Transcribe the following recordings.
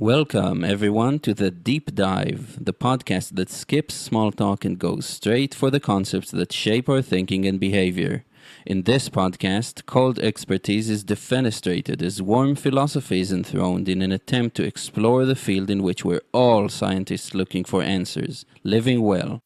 Welcome, everyone, to the Deep Dive, the podcast that skips small talk and goes straight for the concepts that shape our thinking and behavior. In this podcast, cold expertise is defenestrated as warm philosophy is enthroned in an attempt to explore the field in which we're all scientists looking for answers, living well.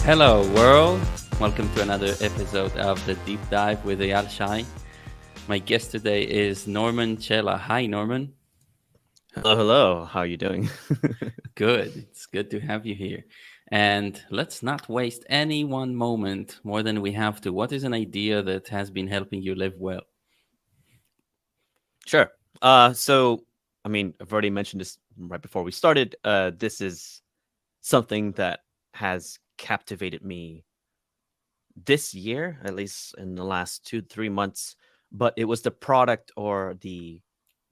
Hello, world. Welcome to another episode of the Deep Dive with Eyal Shai. My guest today is Norman Chella. Hi, Norman. Hello. How are you doing? Good. It's good to have you here. And let's not waste any one moment more than we have to. What is an idea that has been helping you live well? Sure. I've already mentioned this right before we started. This is something that has captivated me this year, at least in the last 2-3 months. But it was the product or the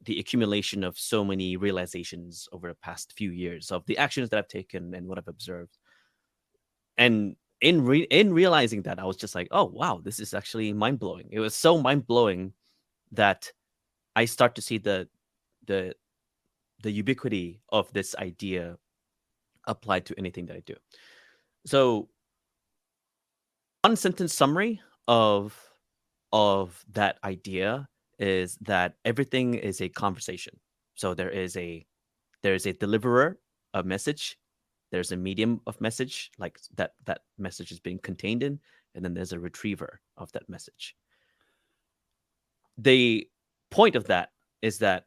accumulation of so many realizations over the past few years of the actions that I've taken and what I've observed. And in realizing that, I was just like, oh wow, this is actually mind blowing. It was so mind blowing that I start to see the ubiquity of this idea applied to anything that I do. So, one sentence summary of that idea is that everything is a conversation. So there is a deliverer of message, there's a medium of message, like that message is being contained in, and then there's a retriever of that message. The point of that is that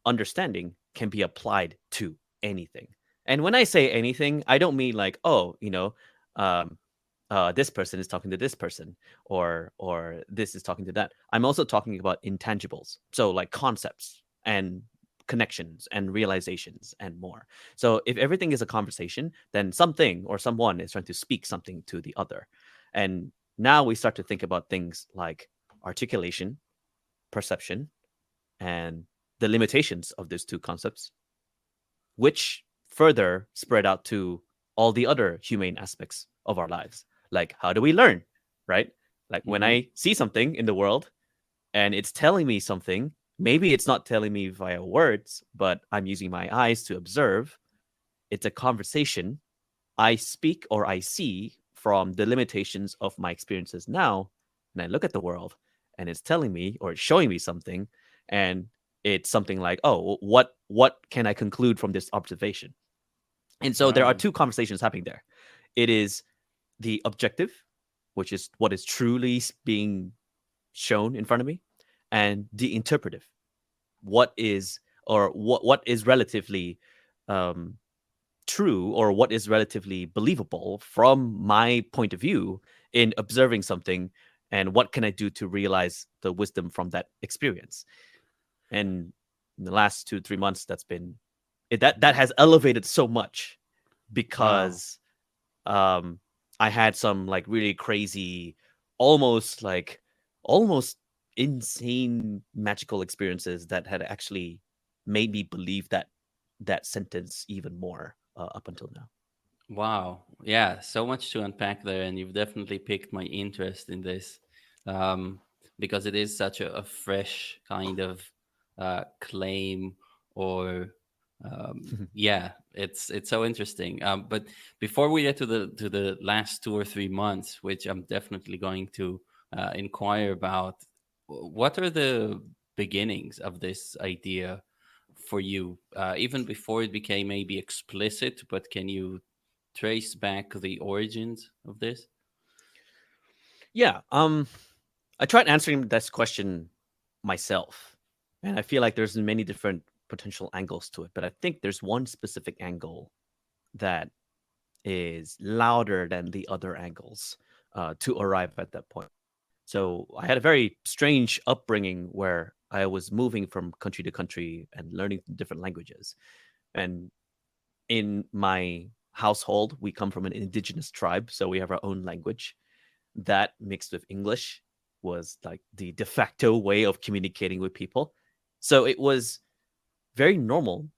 understanding can be applied to anything. And when I say anything, I don't mean like, this person is talking to this person, or this is talking to that. I'm also talking about intangibles, so like concepts and connections and realizations and more. So if everything is a conversation, then something or someone is trying to speak something to the other. And now we start to think about things like articulation, perception, and the limitations of those two concepts, which further spread out to all the other humane aspects of our lives. Like, how do we learn, right? Like when I see something in the world and it's telling me something, maybe it's not telling me via words, but I'm using my eyes to observe. It's a conversation. I speak or I see from the limitations of my experiences now, and I look at the world and it's telling me or it's showing me something, and it's something like, oh, what can I conclude from this observation? And so there are two conversations happening there. It is the objective, which is what is truly being shown in front of me, and the interpretive, what is relatively true, or what is relatively believable from my point of view in observing something, and what can I do to realize the wisdom from that experience. And in the last 2-3 months, that's been that has elevated so much, because I had some like really crazy, almost insane magical experiences that had actually made me believe that sentence even more up until now. Wow. Yeah, so much to unpack there, and you've definitely piqued my interest in this, because it is such a fresh kind of claim, or yeah, it's so interesting. But before we get to the last 2 or 3 months, which I'm definitely going to inquire about, what are the beginnings of this idea for you, even before it became maybe explicit? But can you trace back the origins of this? Yeah. I tried answering this question myself, and I feel like there's many different potential angles to it, but I think there's one specific angle that is louder than the other angles to arrive at that point. So I had a very strange upbringing where I was moving from country to country and learning different languages. And in my household, we come from an indigenous tribe, so we have our own language. That mixed with English was like the de facto way of communicating with people. So it was very normal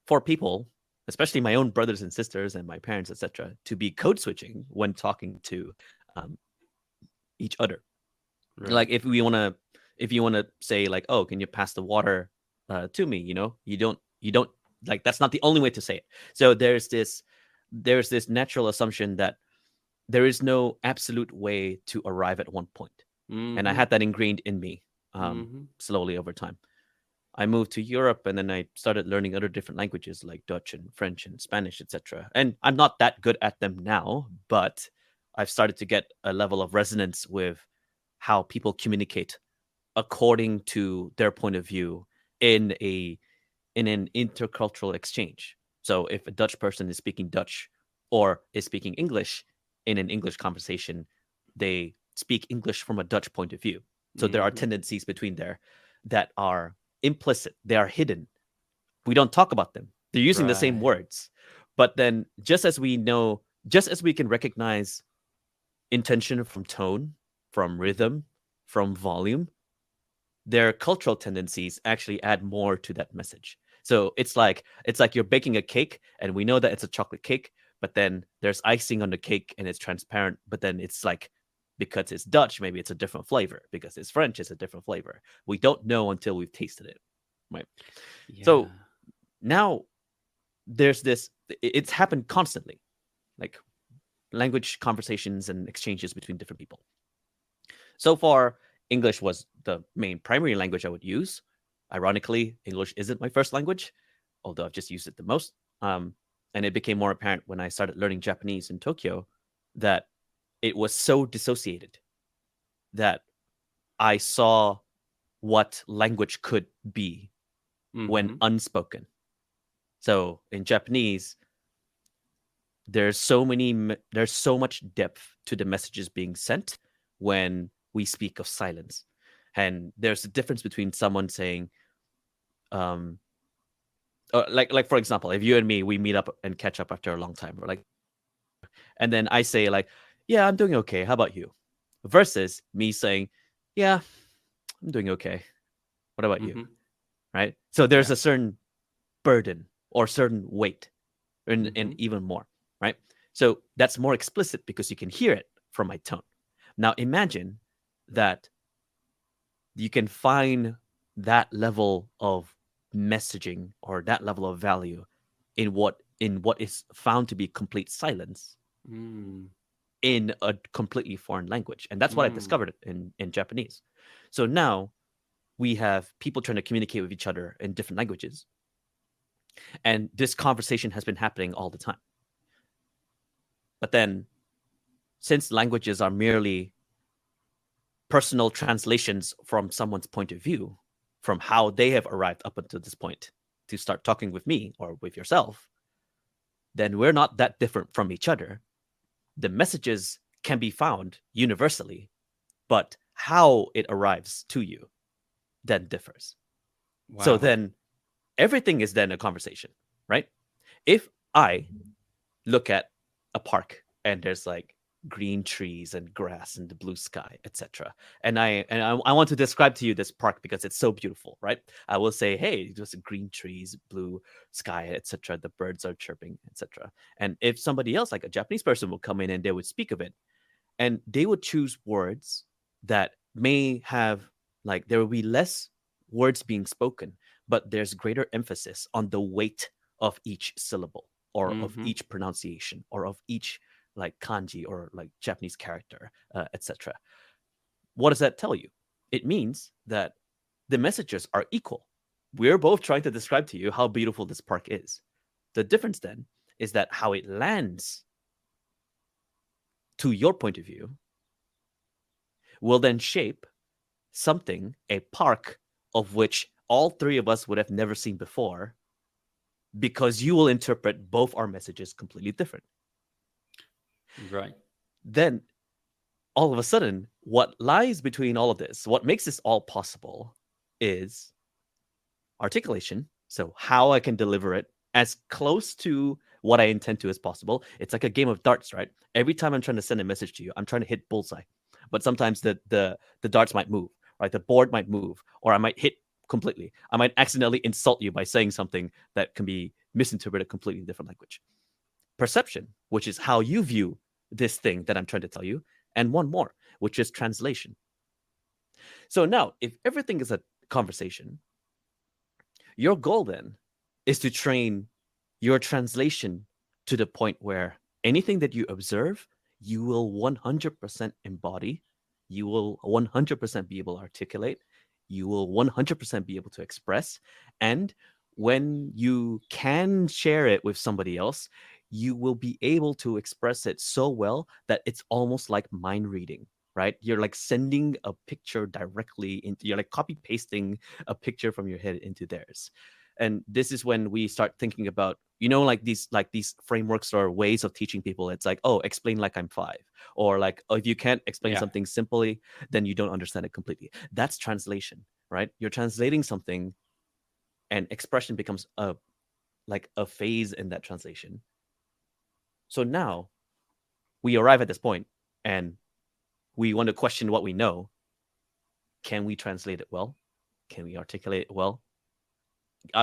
for people, especially my own brothers and sisters and my parents, etc., to be code switching when talking to um, each other. Like Right. if you wanna say like, oh, can you pass the water to me? You don't like that's not the only way to say it. So there's this natural assumption that there is no absolute way to arrive at one point, and I Mm-hmm. had that ingrained in me Mm-hmm. slowly over time. I moved to Europe and then I started learning other different languages like Dutch and French and Spanish, etc. And I'm not that good at them now, but I've started to get a level of resonance with how people communicate according to their point of view in a in an intercultural exchange. So if a Dutch person is speaking Dutch or is speaking English in an English conversation, they speak English from a Dutch point of view. So there are Mm-hmm. tendencies between there that are implicit, they are hidden. We don't talk about them. They're using the same Right. words. But then just as we can recognize intention from tone, from rhythm, from volume, their cultural tendencies actually add more to that message. So it's like you're baking a cake and we know that it's a chocolate cake, but then there's icing on the cake and it's transparent, but then it's like because it's Dutch, maybe it's a different flavor. Because it's French, it's a different flavor. We don't know until we've tasted it. Right. So Yeah. now there's this it's happened constantly, like language conversations and exchanges between different people. So far, English was the main primary language I would use. Ironically, English isn't my first language, although I've just used it the most. Um, and it became more apparent when I started learning Japanese in Tokyo that it was so dissociated that I saw what language could be when Mm-hmm. unspoken. So in Japanese, there's so much depth to the messages being sent when we speak of silence. And there's a difference between someone saying um like for example, if you and me we meet up and catch up after a long time, or like, and then I say like, yeah, I'm doing okay, how about you, versus me saying, yeah, I'm doing okay, what about you, Mm-hmm. right? So there's Yeah. a certain burden or certain weight, and Mm-hmm. even more, right? So that's more explicit because you can hear it from my tone. Now imagine that you can find that level of messaging or that level of value in what is found to be complete silence Mm. in a completely foreign language. And that's what I Mm. discovered in Japanese. So now we have people trying to communicate with each other in different languages, and this conversation has been happening all the time. But then, since languages are merely personal translations from someone's point of view, from how they have arrived up until this point to start talking with me or with yourself, then we're not that different from each other. The messages can be found universally, but how it arrives to you then differs. So Wow. then everything is then a conversation, right? If I look at a park and there's like green trees and grass and the blue sky, etc. And I want to describe to you this park because it's so beautiful, right? I will say, hey, just green trees, blue sky, etc. The birds are chirping, etc. And if somebody else, like a Japanese person, would come in and they would speak of it, and they would choose words that may have like there will be less words being spoken, but there's greater emphasis on the weight of each syllable or of Mm-hmm. each pronunciation or of each like kanji or like Japanese character, etc. What does that tell you? It means that the messages are equal. We're both trying to describe to you how beautiful this park is. The difference then is that how it lands to your point of view will then shape something, a park of which all three of us would have never seen before, because you will interpret both our messages completely different. Right. Then all of a sudden, what lies between all of this, what makes this all possible, is articulation. So, how I can deliver it as close to what I intend to as possible. It's like a game of darts, right? Every time I'm trying to send a message to you, I'm trying to hit bullseye. But sometimes the darts might move, right? The board might move, or I might hit completely. I might accidentally insult you by saying something that can be misinterpreted completely in different language. Perception, which is how you view this thing that I'm trying to tell you, and one more, which is translation. So now, if everything is a conversation, your goal then is to train your translation to the point where anything that you observe, you will 100% embody, you will 100% be able to articulate, you will 100% be able to express. And when you can share it with somebody else, you will be able to express it so well that it's almost like mind reading, right? You're like sending a picture directly into, you're like copy pasting a picture from your head into theirs. And this is when we start thinking about, like these frameworks or ways of teaching people. It's like, oh, explain like I'm five, or like, oh, if you can't explain Yeah. something simply, then you don't understand it completely. That's translation, right? You're translating something, and expression becomes a phase in that translation. So now we arrive at this point, and we want to question what we know. Can we translate it well? Can we articulate it well?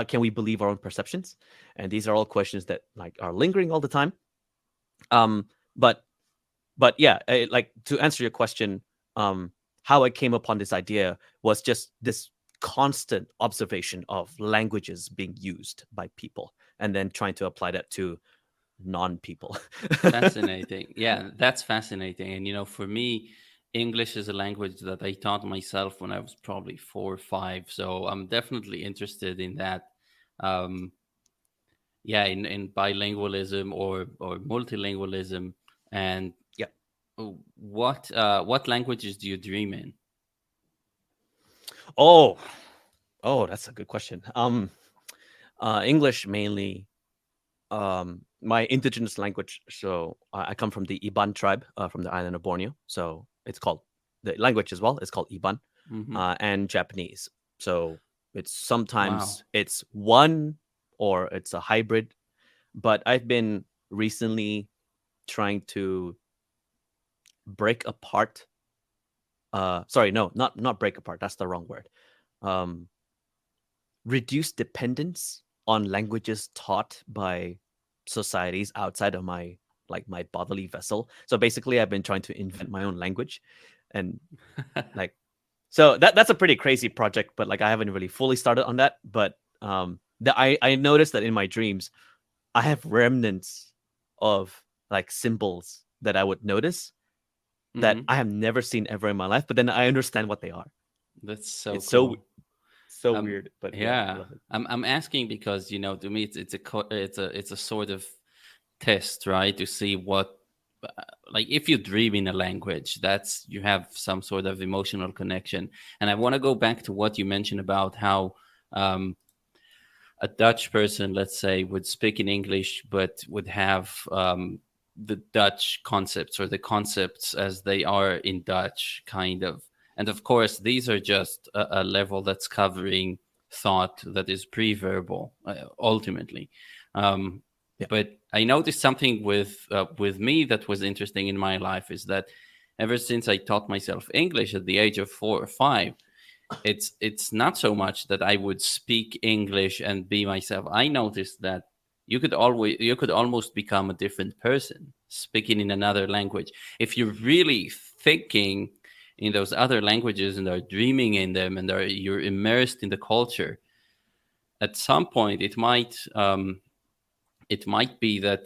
Can we believe our own perceptions? And these are all questions that like are lingering all the time. Um, but yeah, like to answer your question, how I came upon this idea was just this constant observation of languages being used by people, and then trying to apply that to non-people. Fascinating. Yeah, that's fascinating. And for me, English is a language that I taught myself when I was probably 4 or 5. So I'm definitely interested in that. Um, yeah, in bilingualism or multilingualism. And Yeah. what languages do you dream in? Oh, that's a good question. English mainly. My indigenous language. So I come from the Iban tribe, from the island of Borneo. So it's called, the language as well. It's called Iban, Hmm. and Japanese. So it's Wow. sometimes it's one, or it's a hybrid. But I've been recently trying to break apart. Sorry, no, not break apart. That's the wrong word. Um, Reduce dependence on languages taught by societies outside of my, like, my bodily vessel. So basically, I've been trying to invent my own language, and like, so that's a pretty crazy project. But like, I haven't really fully started on that. But I noticed that in my dreams, I have remnants of like symbols that I would notice that Hmm. I have never seen ever in my life. But then I understand what they are. That's so It's so cool. so Um, weird, but yeah, I yeah, love it. I'm asking because to me it's a sort of test, right? To see what, like, if you dream in a language, that's you have some sort of emotional connection. And I want to go back to what you mentioned about how um, a Dutch person, let's say, would speak in English, but would have the Dutch concepts or the concepts as they are in Dutch, kind of. And of course, these are just a level that's covering thought that is pre-verbal, ultimately. Um, Yeah. but I noticed something with me that was interesting in my life is that ever since I taught myself English at the age of 4 or 5, it's not so much that I would speak English and be myself. I noticed that you could almost become a different person speaking in another language if you're really thinking in those other languages and are dreaming in them and you're immersed in the culture. At some point, it might be that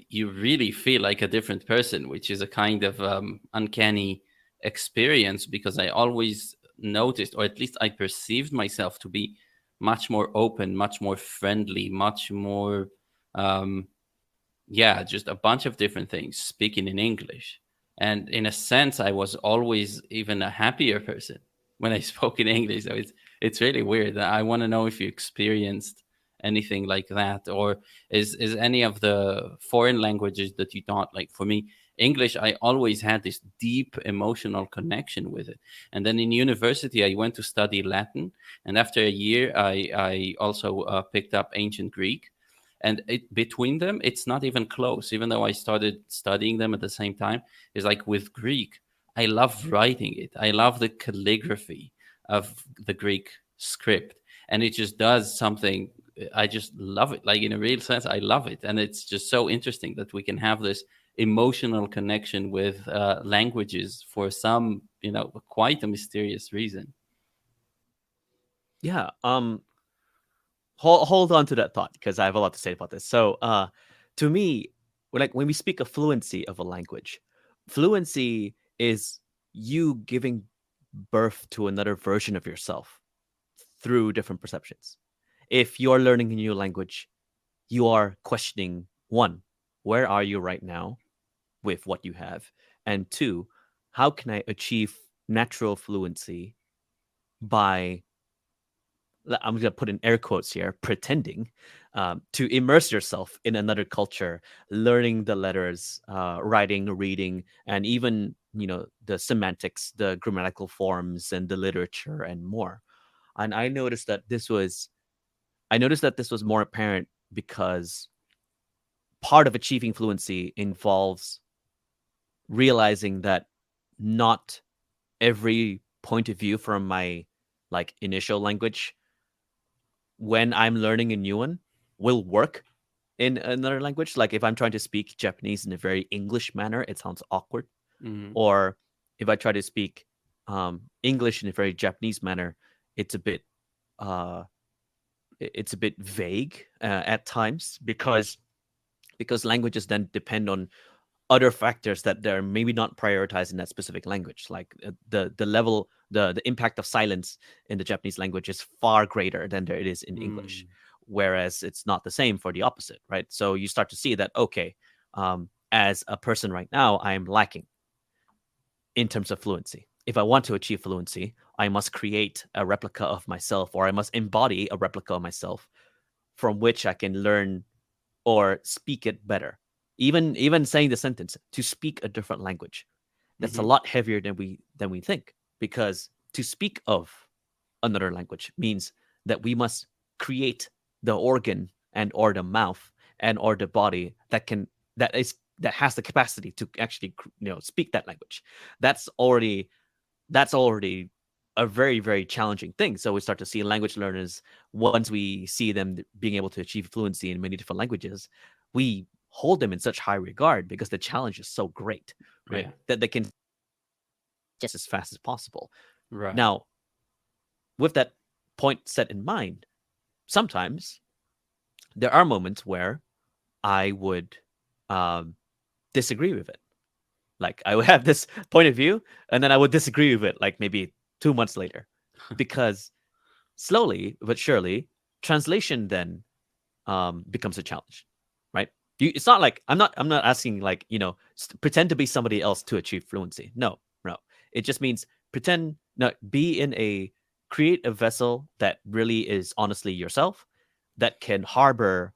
you really feel like a different person, which is a kind of uncanny experience because I always noticed, or at least I perceived myself to be much more open, much more friendly, much more, um, yeah, just a bunch of different things speaking in English. And in a sense, I was always even a happier person when I spoke in English. So it's really weird. I want to know if you experienced anything like that, or is any of the foreign languages that you taught, like for me, English, I always had this deep emotional connection with it. And then in university, I went to study Latin, and after a year, I also picked up ancient Greek, and between them it's not even close, even though I started studying them at the same time. It's like with Greek, I love writing it, I love the calligraphy of the Greek script, and it just does something. I just love it. Like in a real sense, I love it, and it's just so interesting that we can have this emotional connection with languages for some, quite a mysterious reason. Yeah. Hold on to that thought because I have a lot to say about this. So, to me, like when we speak of fluency of a language, fluency is you giving birth to another version of yourself through different perceptions. If you're learning a new language, you are questioning one, where are you right now with what you have? And two, how can I achieve natural fluency by, I'm going to put in air quotes here, pretending to immerse yourself in another culture, learning the letters, writing, reading, and even, the semantics, the grammatical forms, and the literature, and more. And I noticed that this was more apparent because part of achieving fluency involves realizing that not every point of view from my like initial language when I'm learning a new one will work in another language. Like if I'm trying to speak Japanese in a very English manner, it sounds awkward. Hmm. Or if I try to speak English in a very Japanese manner, it's a bit uh, it's a bit vague at times because languages then depend on other factors that they're maybe not prioritized in that specific language. Like the level, the impact of silence in the Japanese language is far greater than there it is in English, Mm. whereas it's not the same for the opposite, right? So you start to see that okay, as a person right now, I am lacking in terms of fluency. If I want to achieve fluency, I must create a replica of myself, or I must embody a replica of myself from which I can learn or speak it better. Even saying the sentence to speak a different language, that's a Hmm. lot heavier than we think, because to speak of another language means that we must create the organ and or the mouth and or the body that has the capacity to actually speak that language. That's already that's already a very, very challenging thing. So we start to see language learners, once we see them being able to achieve fluency in many different languages, we hold them in such high regard because the challenge is so great, right? Yeah. That they can just as fast as possible. Right. Now, with that point set in mind, sometimes there are moments where I would um, disagree with it. Like I would have this point of view, and then I would disagree with it, like maybe 2 months later, because slowly but surely, translation then becomes a challenge, right? It's not like I'm not asking like pretend to be somebody else to achieve fluency. No, no. It just means pretend no be in a create a vessel that really is honestly yourself, that can harbor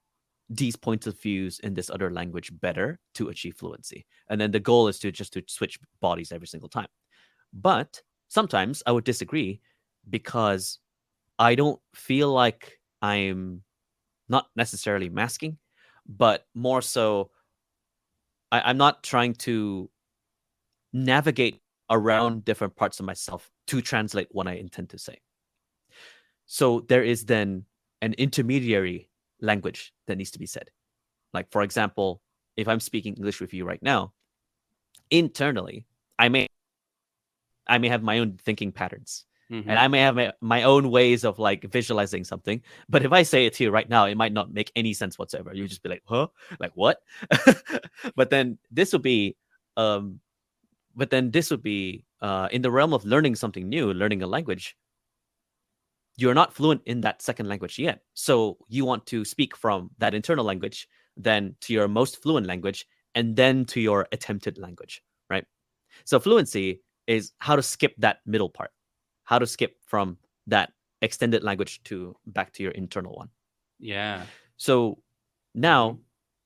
these points of views in this other language better to achieve fluency. And then the goal is to switch bodies every single time. But sometimes I would disagree because I don't feel like I'm not necessarily masking, but more so I'm not trying to navigate around different parts of myself to translate what I intend to say. So there is then an intermediary language that needs to be said. Like, for example, if I'm speaking English with you right now, internally, I may I may have my own thinking patterns. And Hmm. I may have my own ways of like visualizing something. But if I say it to you right now, it might not make any sense whatsoever. You just be like, huh? Like what? but then this would be um in the realm of learning something new, learning a language, you're not fluent in that second language yet. So you want to speak from that internal language, then to your most fluent language, and then to your attempted language, right? So fluency is how to skip that middle part, how to skip from that extended language to back to your internal one. Yeah. So Hmm. now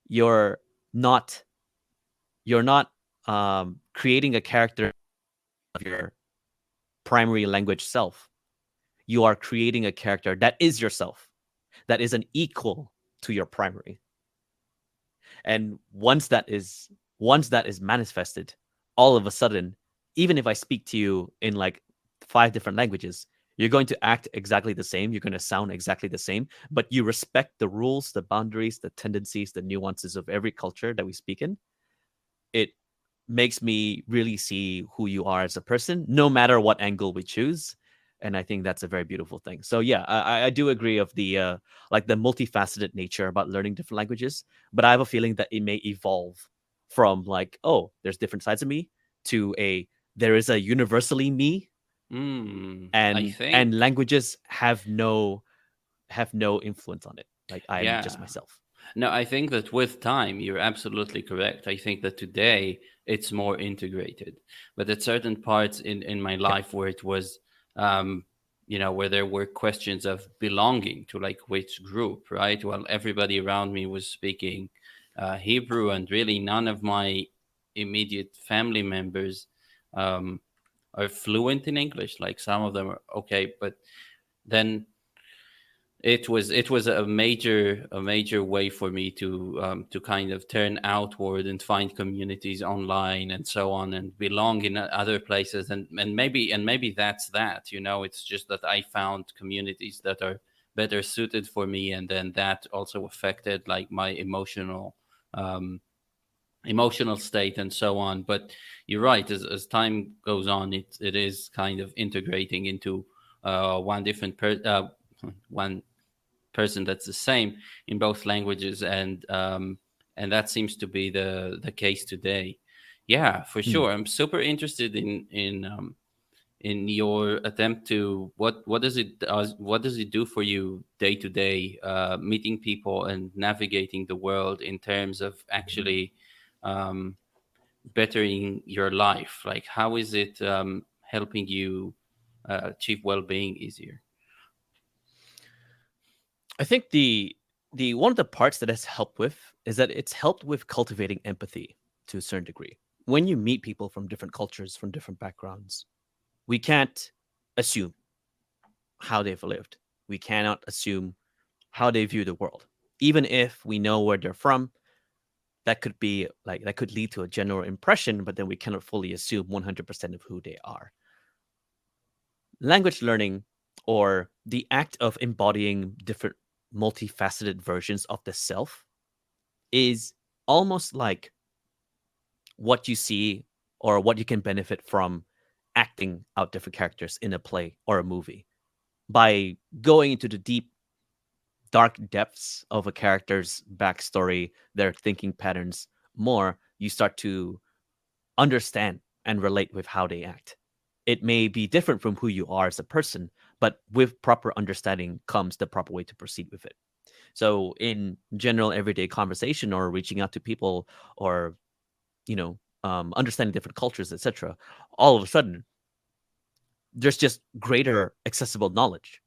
you're not you're not creating a character of your primary language self. You are creating a character that is yourself, that is an equal to your primary. And once that is manifested, all of a sudden, even if I speak to you in like 5 different languages, You're going to act exactly the same. You're going to sound exactly the same, but you respect the rules, the boundaries, the tendencies, the nuances of every culture that we speak in. It makes me really see who you are as a person, no matter what angle we choose. And I think that's a very beautiful thing. So yeah, I do agree of the like the multifaceted nature about learning different languages, but I have a feeling that it may evolve from like, oh, there's different sides of me to a there is a universally me, I and think, languages have no influence on it. Like I'm just yeah. myself. No, I think that with time, you're absolutely correct. I think that today it's more integrated, but at certain parts in my Yeah. life where it was, um, where there were questions of belonging to like which group, right? Well, everybody around me was speaking Hebrew, and really none of my immediate family members um, are fluent in English. Like some of them are okay, but then it was a major way for me to kind of turn outward and find communities online and so on and belong in other places, and maybe that's that, it's just that I found communities that are better suited for me, and then that also affected like my um emotional state and so on. But you're right, as time goes on, it is kind of integrating into one person that's the same in both languages, and that seems to be the case today. Yeah, for Hmm. sure. I'm super interested in your attempt to what does it do for you day to day, meeting people and navigating the world in terms of actually um, bettering your life. Like, how is it helping you achieve well-being easier? I think the one of the parts that has helped with is that it's helped with cultivating empathy to a certain degree. When you meet people from different cultures, from different backgrounds, we can't assume how they've lived. We cannot assume how they view the world. Even if we know where they're from, that could be like that could lead to a general impression, but then we cannot fully assume 100% of who they are. Language learning, or the act of embodying different multifaceted versions of the self, is almost like what you see or what you can benefit from acting out different characters in a play or a movie. By going into the deep, dark depths of a character's backstory, their thinking patterns more, you start to understand and relate with how they act. It may be different from who you are as a person, but with proper understanding comes the proper way to proceed with it. So, in general everyday conversation or reaching out to people, or understanding different cultures, etc., all of a sudden there's just greater accessible knowledge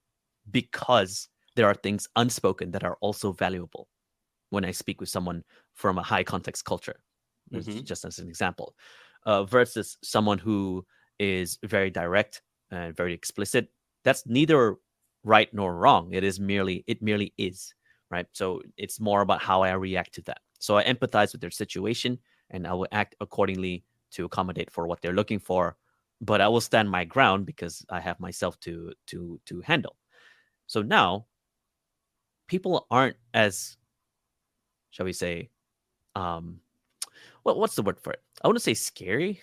because there are things unspoken that are also valuable when I speak with someone from a high context culture, Mm-hmm. just as an example, versus someone who is very direct and very explicit. That's neither right nor wrong. It merely is, right? So it's more about how I react to that. So I empathize with their situation and I will act accordingly to accommodate for what they're looking for. But I will stand my ground because I have myself to handle. So now people aren't as, shall we say, um what's the word for it? I want to say scary.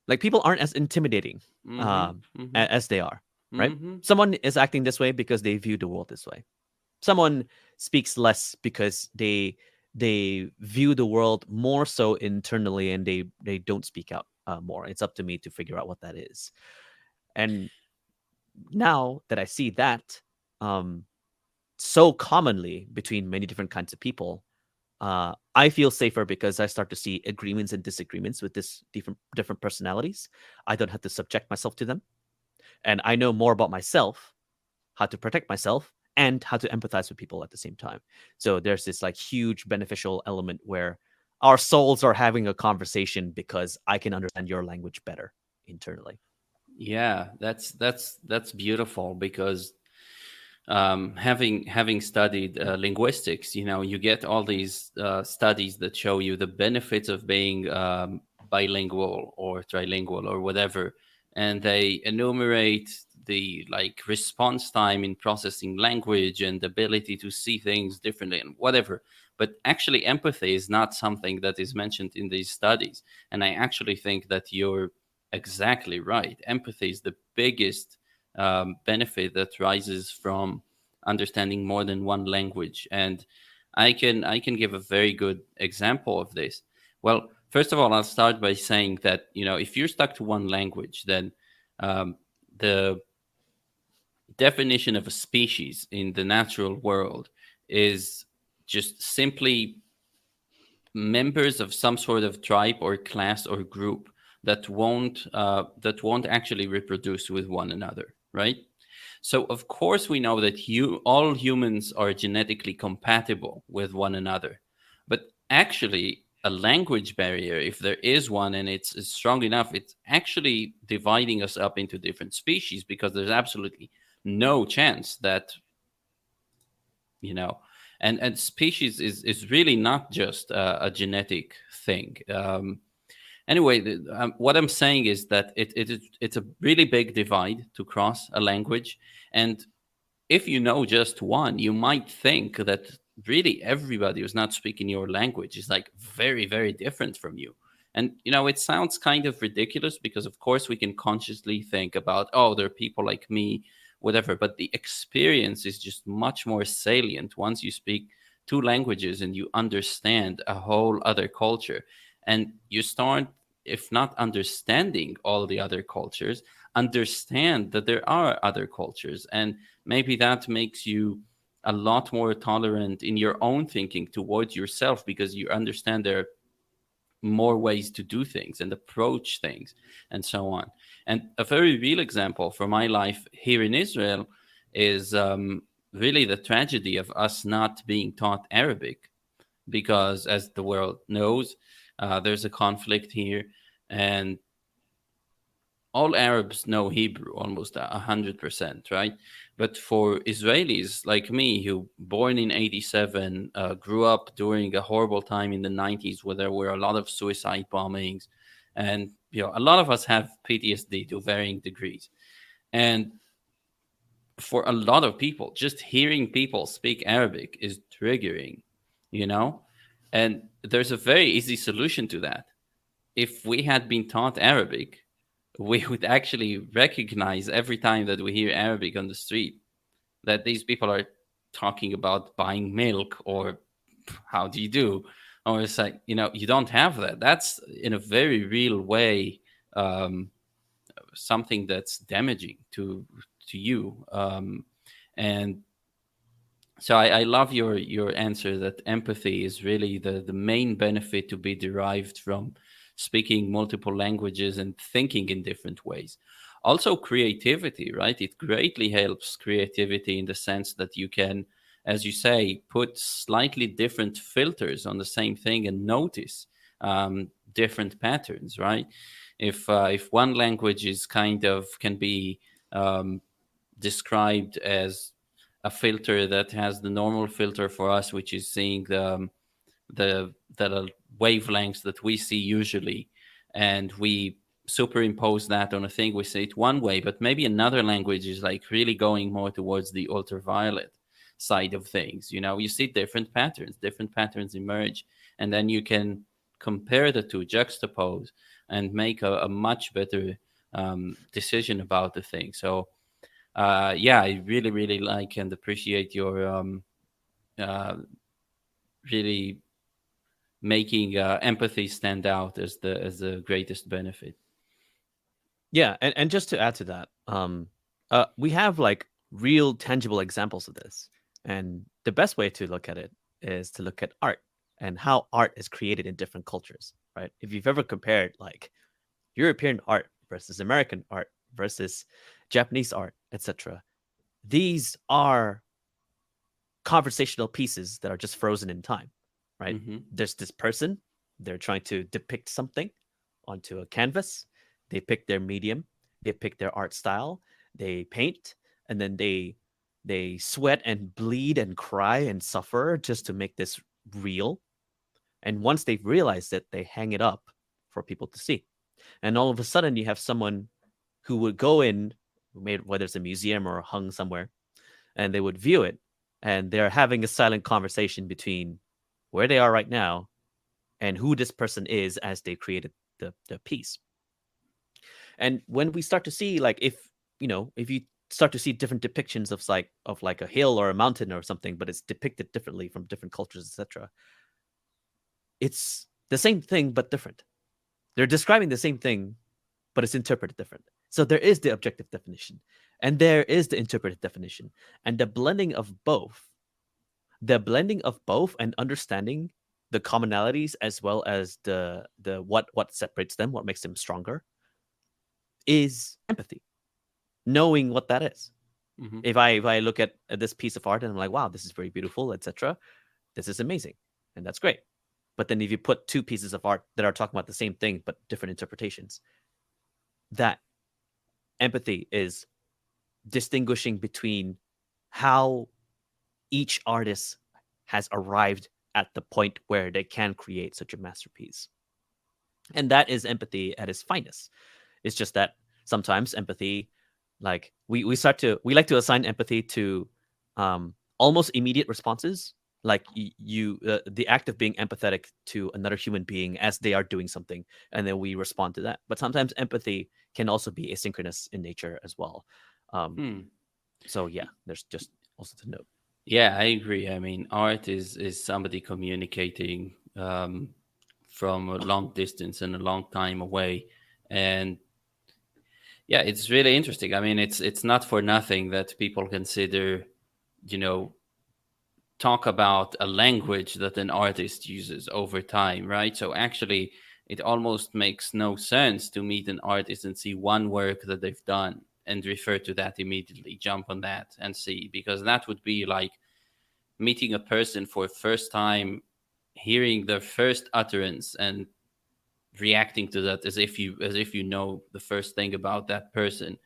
Like people aren't as intimidating Mm-hmm. Mm-hmm. as they are, right? Mm-hmm. Someone is acting this way because they view the world this way. Someone speaks less because they view the world more so internally, and they don't speak out more. It's up to me to figure out what that is. And now that I see that um, so commonly between many different kinds of people, I feel safer because I start to see agreements and disagreements with this different personalities. I don't have to subject myself to them, and I know more about myself, how to protect myself, and how to empathize with people at the same time. So there's this like huge beneficial element where our souls are having a conversation because I can understand your language better internally. Yeah, that's beautiful because having studied linguistics, you get all these studies that show you the benefits of being bilingual or trilingual or whatever, and they enumerate the like response time in processing language and ability to see things differently and whatever. But actually, empathy is not something that is mentioned in these studies. And I actually think that you're exactly right. Empathy is the biggest benefit that rises from understanding more than one language. And I can give a very good example of this. Well, first of all, I'll start by saying that, if you're stuck to one language, then um, the definition of a species in the natural world is just simply members of some sort of tribe or class or group that won't actually reproduce with one another, right? So of course we know that all humans are genetically compatible with one another, but actually a language barrier, if there is one and it's strong enough, it's actually dividing us up into different species because there's absolutely no chance that you know and species is really not just a genetic thing. Anyway, what I'm saying is that it's a really big divide to cross a language. And if you know just one, you might think that really everybody who's not speaking your language is like very, very different from you. And it sounds kind of ridiculous because of course we can consciously think about, oh, there are people like me, whatever, but the experience is just much more salient once you speak two languages and you understand a whole other culture. And you start, if not understanding all the other cultures, understand that there are other cultures. And maybe that makes you a lot more tolerant in your own thinking towards yourself because you understand there are more ways to do things and approach things and so on. And a very real example from my life here in Israel is really the tragedy of us not being taught Arabic because, as the world knows, there's a conflict here, and all Arabs know Hebrew almost 100%, right? But for Israelis like me, who born in '87, grew up during a horrible time in the '90s where there were a lot of suicide bombings, and a lot of us have PTSD to varying degrees, and for a lot of people, just hearing people speak Arabic is triggering, you know, and there's a very easy solution to that. If we had been taught Arabic, we would actually recognize every time that we hear Arabic on the street that these people are talking about buying milk or how do you do? Or it's like, you don't have that. That's in a very real way um, something that's damaging to you. And so I love your answer that empathy is really the main benefit to be derived from speaking multiple languages and thinking in different ways. Also, creativity, right? It greatly helps creativity in the sense that you can, as you say, put slightly different filters on the same thing and notice different patterns, right? If one language is kind of can be um, described as a filter that has the normal filter for us, which is seeing the wavelengths that we see usually, and we superimpose that on a thing. We say it one way, but maybe another language is like really going more towards the ultraviolet side of things. You see different patterns emerge, and then you can compare the two, juxtapose, and make a much better decision about the thing. So yeah, I really, really like and appreciate your uh, really making empathy stand out as the greatest benefit. Yeah, and just to add to that, we have like real tangible examples of this, and the best way to look at it is to look at art and how art is created in different cultures, right? If you've ever compared like European art versus American art versus Japanese art, etc., these are conversational pieces that are just frozen in time, right? Hmm. There's this person, they're trying to depict something onto a canvas. They pick their medium, they pick their art style, they paint, and then they sweat and bleed and cry and suffer just to make this real. And once they've realized it, they hang it up for people to see. And all of a sudden, you have someone who would go in made, whether it's a museum or hung somewhere, and they would view it, and they're having a silent conversation between where they are right now and who this person is as they created the piece. And when we start to see, like, if you start to see different depictions of like a hill or a mountain or something, but it's depicted differently from different cultures, etc., it's the same thing but different. They're describing the same thing, but it's interpreted different. So there is the objective definition, and there is the interpretive definition, and the blending of both, and understanding the commonalities as well as the what separates them, what makes them stronger, is empathy. Knowing what that is. Hmm. If I look at this piece of art and I'm like, wow, this is very beautiful, etc., this is amazing, and that's great. But then if you put two pieces of art that are talking about the same thing but different interpretations, that empathy is distinguishing between how each artist has arrived at the point where they can create such a masterpiece. And that is empathy at its finest. It's just that sometimes empathy, like we like to assign empathy to almost immediate responses, like the act of being empathetic to another human being as they are doing something, and then we respond to that. But sometimes empathy can also be asynchronous in nature as well. Um, Hmm. so yeah, there's just also to note. Yeah, I agree. I mean, art is somebody communicating from a long distance and a long time away, and yeah, it's really interesting. I mean, it's not for nothing that people consider, you know, talk about a language that an artist uses over time, right? So actually, it almost makes no sense to meet an artist and see one work that they've done and refer to that immediately, jump on that and see, because that would be like meeting a person for first time, hearing their first utterance and reacting to that as if you know the first thing about that person,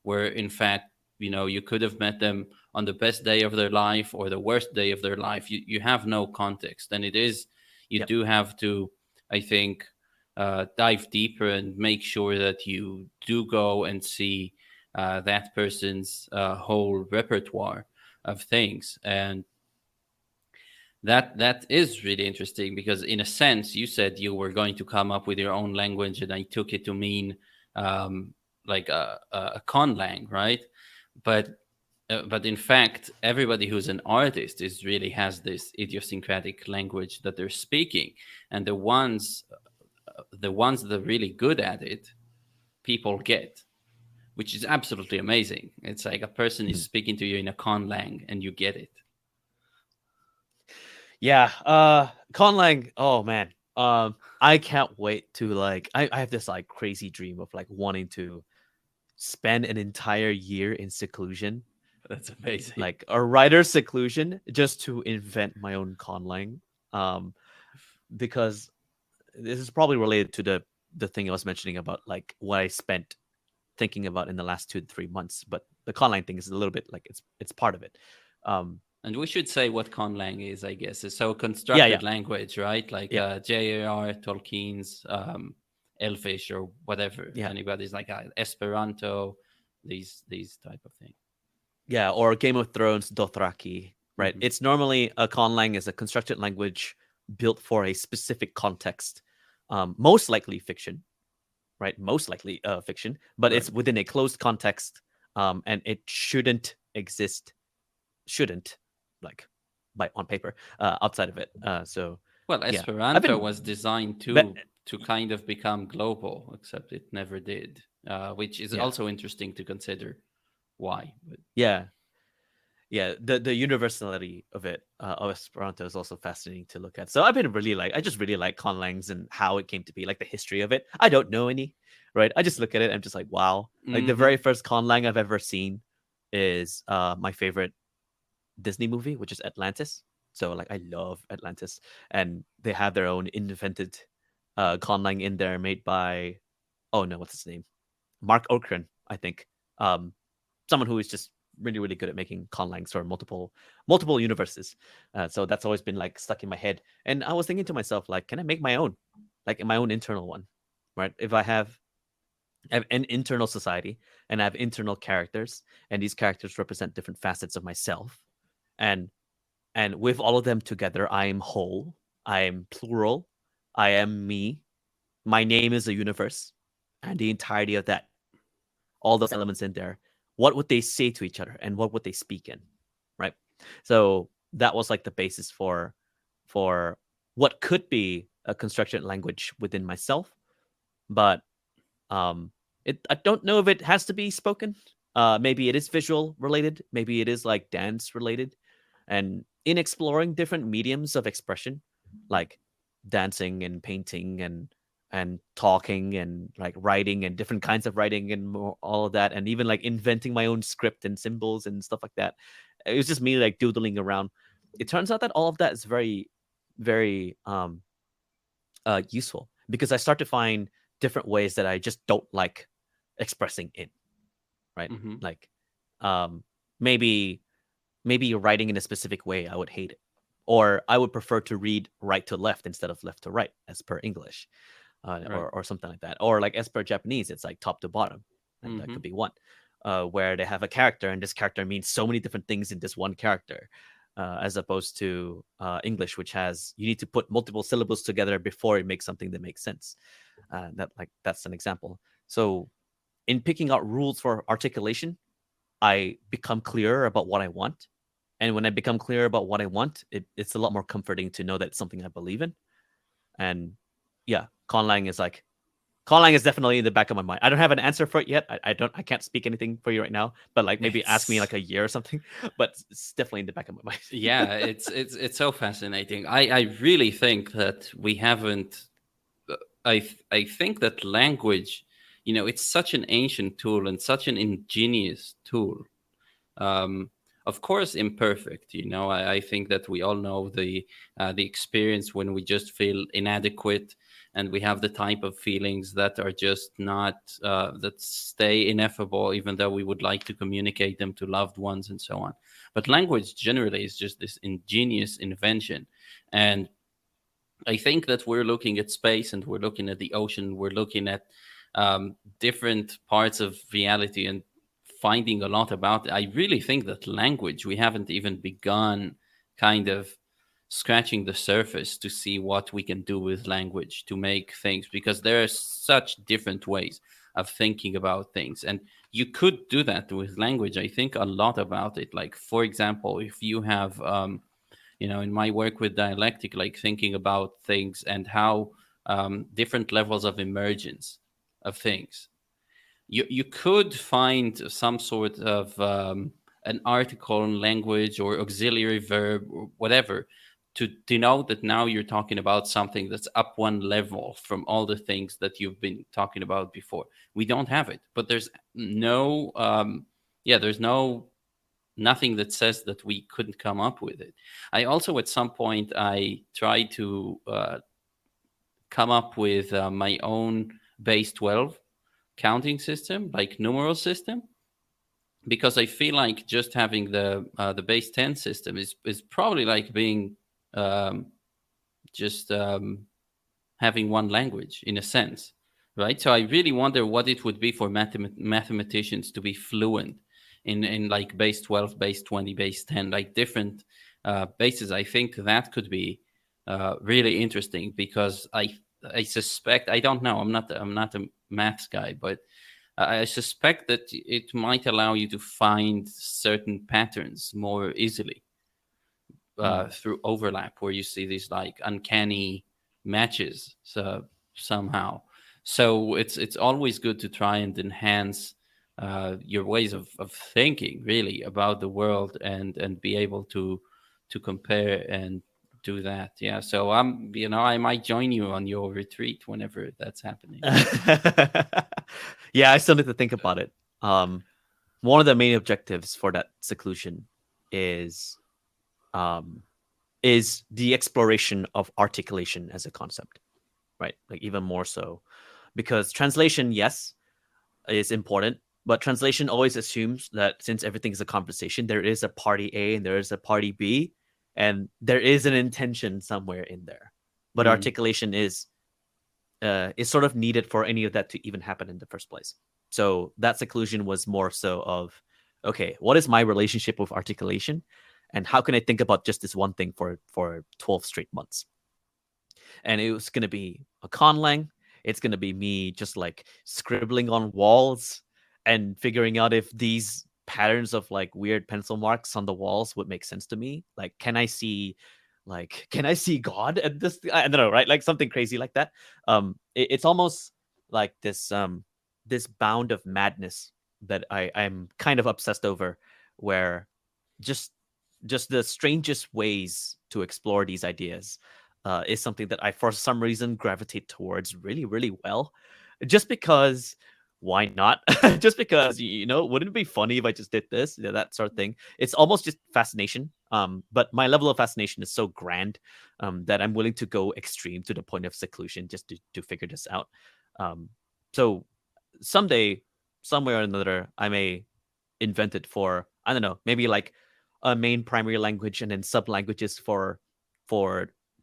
where in fact, you could have met them on the best day of their life or the worst day of their life. You have no context, and it is, you Yep. do have to, I think, dive deeper and make sure that you do go and see that person's whole repertoire of things. And that is really interesting, because in a sense you said you were going to come up with your own language, and I took it to mean um, like a conlang, right? But in fact, everybody who's an artist is really has this idiosyncratic language that they're speaking, and the ones that are really good at it, people get, which is absolutely amazing. It's like a person is Mhm. speaking to you in a conlang and you get it. Yeah. Conlang. Oh man. I can't wait to like. I have this like crazy dream of like wanting to spend an entire year in seclusion, That's amazing. like a writer's seclusion, just to invent my own conlang. Um, because this is probably related to the thing I was mentioning about like what I spent thinking about in the last 2 to 3 months. But the conlang thing is a little bit like it's part of it. Um, And we should say what conlang is, I guess. It's so yeah, yeah, constructed language, right? Like yeah, J.R.R. Tolkien's Elfish or whatever. If yeah, anybody's like Esperanto, these type of thing. yeah. Or Game of Thrones Dothraki, right? Hmm. It's normally a conlang is a constructed language built for a specific context, most likely fiction, right? Most likely fiction, but it's Right. within a closed context, and it shouldn't like by on paper outside of it. So Well, yeah, I've Esperanto been was designed but to kind of become global, except it never did, which is yeah, also interesting to consider why. But yeah, yeah. The universality of it of Esperanto is also fascinating to look at. So I've been really like I just really like conlangs and how it came to be, like the history of it. I don't know any, right? I just look at it. I'm just like wow. Like the hmm. very first conlang I've ever seen is my favorite Disney movie, which is Atlantis. So like I love Atlantis, and they have their own invented conlang in there made by oh no, what's his name? Mark Okren, I think. Um, someone who is just really good at making conlangs for multiple universes. So that's always been like stuck in my head. And I was thinking to myself, like, can I make my own, like my own internal one, right? If I have I have an internal society, and I have internal characters, and these characters represent different facets of myself. And with all of them together, I am whole. I am plural. I am me. My name is a universe, and the entirety of that, all those elements in there. What would they say to each other, and what would they speak in, right? So that was like the basis for what could be a constructed language within myself, but um, I don't know if it has to be spoken. Maybe it is visual related. Maybe it is like dance related. And in exploring different mediums of expression, like dancing and painting and talking and like writing and different kinds of writing and all of that, and even like inventing my own script and symbols and stuff like that. It was just me like doodling around. It turns out that all of that is very, very useful because I start to find different ways that I just don't like expressing in, right? Mm-hmm. Like, um, maybe maybe writing in a specific way, I would hate it, or I would prefer to read right to left instead of left to right, as per English, Right. or something like that, or like as per Japanese, it's like top to bottom, and that Mm-hmm. could be one, where they have a character, and this character means so many different things in this one character. As opposed to English, which has you need to put multiple syllables together before it makes something that makes sense. That's an example. So in picking out rules for articulation, I become clearer about what I want. And when I become clear about what I want, it's a lot more comforting to know that it's something I believe in. And yeah, conlang is like conlang is definitely in the back of my mind. I don't have an answer for it yet. I can't speak anything for you right now, but like maybe ask me like It's a year or something. But it's definitely in the back of my mind. yeah, it's so fascinating. I really think that we haven't. I think that language, it's such an ancient tool and such an ingenious tool. um, of course imperfect. I think that we all know the experience when we just feel inadequate, and we have the type of feelings that are just not that stay ineffable, even though we would like to communicate them to loved ones and so on. But language generally is just this ingenious invention. And I think that we're looking at space, and we're looking at the ocean, we're looking at different parts of reality, and finding a lot about it. I really think that language, we haven't even begun kind of scratching the surface to see what we can do with language to make things, because there are such different ways of thinking about things. And you could do that with language. I think a lot about it. Like, for example, if you have in my work with dialectic, like thinking about things and how different levels of emergence of things, you could find some sort of an article in language or auxiliary verb or whatever to denote that now you're talking about something that's up one level from all the things that you've been talking about before. We don't have it, but there's no there's nothing that says that we couldn't come up with it. I also, at some point, I tried to come up with my own base 12 counting system, like numeral system, because I feel like just having the base 10 system is probably like being um, just having one language in a sense, right? So I really wonder what it would be for mathematicians to be fluent in like base 12, base 20, base 10, like different bases. I think that could be really interesting, because I suspect, I don't know, I'm not a maths guy, but I suspect that it might allow you to find certain patterns more easily Mm. through overlap, where you see these like uncanny matches, so somehow. So it's always good to try and enhance your ways of thinking really about the world, and be able to compare and do that. Yeah. So I might join you on your retreat whenever that's happening. Yeah, I still need to think about it. Um, One of the main objectives for that seclusion is um, is the exploration of articulation as a concept, right? Like even more so, because translation, yes, is important, but translation always assumes that since everything is a conversation, there is a party A and there is a party B, and there is an intention somewhere in there. But Mm, articulation is is sort of needed for any of that to even happen in the first place. So that seclusion was more so of, okay, what is my relationship with articulation, and how can I think about just this one thing for 12 straight months? And it was gonna be a conlang. It's gonna be me just like scribbling on walls and figuring out if these patterns of like weird pencil marks on the walls would make sense to me. Like, can I see God at this? I don't know, right? Like something crazy like that. It's almost like this bound of madness that I'm kind of obsessed over, where just just the strangest ways to explore these ideas is something that I, for some reason, gravitate towards really, really well. Just because, why not? Just because, wouldn't it be funny if I just did this? That sort of thing. It's almost just fascination. But my level of fascination is so grand that I'm willing to go extreme to the point of seclusion just to figure this out. Um, so someday, somewhere or another, I may invent it for, I don't know, maybe like a main primary language and then sub languages for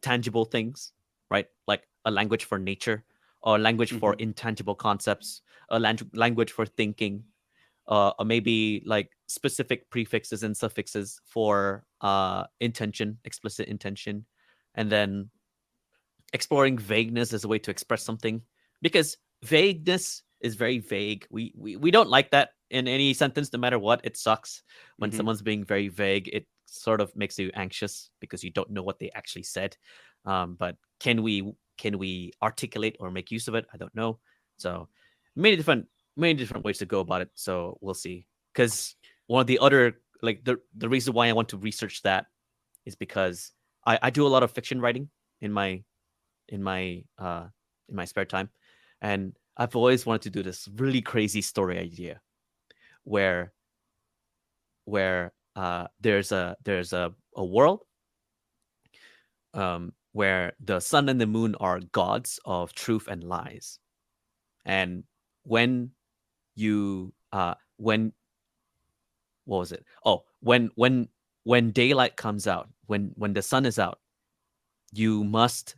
tangible things, right? Like a language for nature, or a language for Hmm. intangible concepts, a language for thinking, or maybe like specific prefixes and suffixes for intention, explicit intention, and then exploring vagueness as a way to express something, because vagueness is very vague. We don't like that in any sentence, no matter what. It sucks when Hmm. someone's being very vague. It sort of makes you anxious because you don't know what they actually said. But can we articulate or make use of it? I don't know. So many different many different ways to go about it. So we'll see. Because one of the other, like, the reason why I want to research that is because I do a lot of fiction writing in my in my uh in my spare time, and I've always wanted to do this really crazy story idea where there's a world where the sun and the moon are gods of truth and lies, and when you when what was it? Oh, when daylight comes out, when the sun is out, you must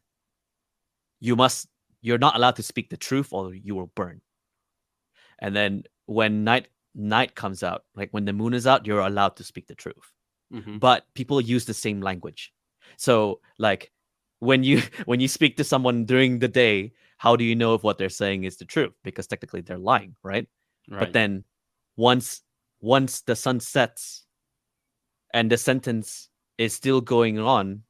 you must you're not allowed to speak the truth or you will burn. And then when night comes out, like when the moon is out, you're allowed to speak the truth. Hmm. But people use the same language. So like when you when you speak to someone during the day, how do you know if what they're saying is the truth? Because technically they're lying, right? But Right. then once once the sun sets and the sentence is still going on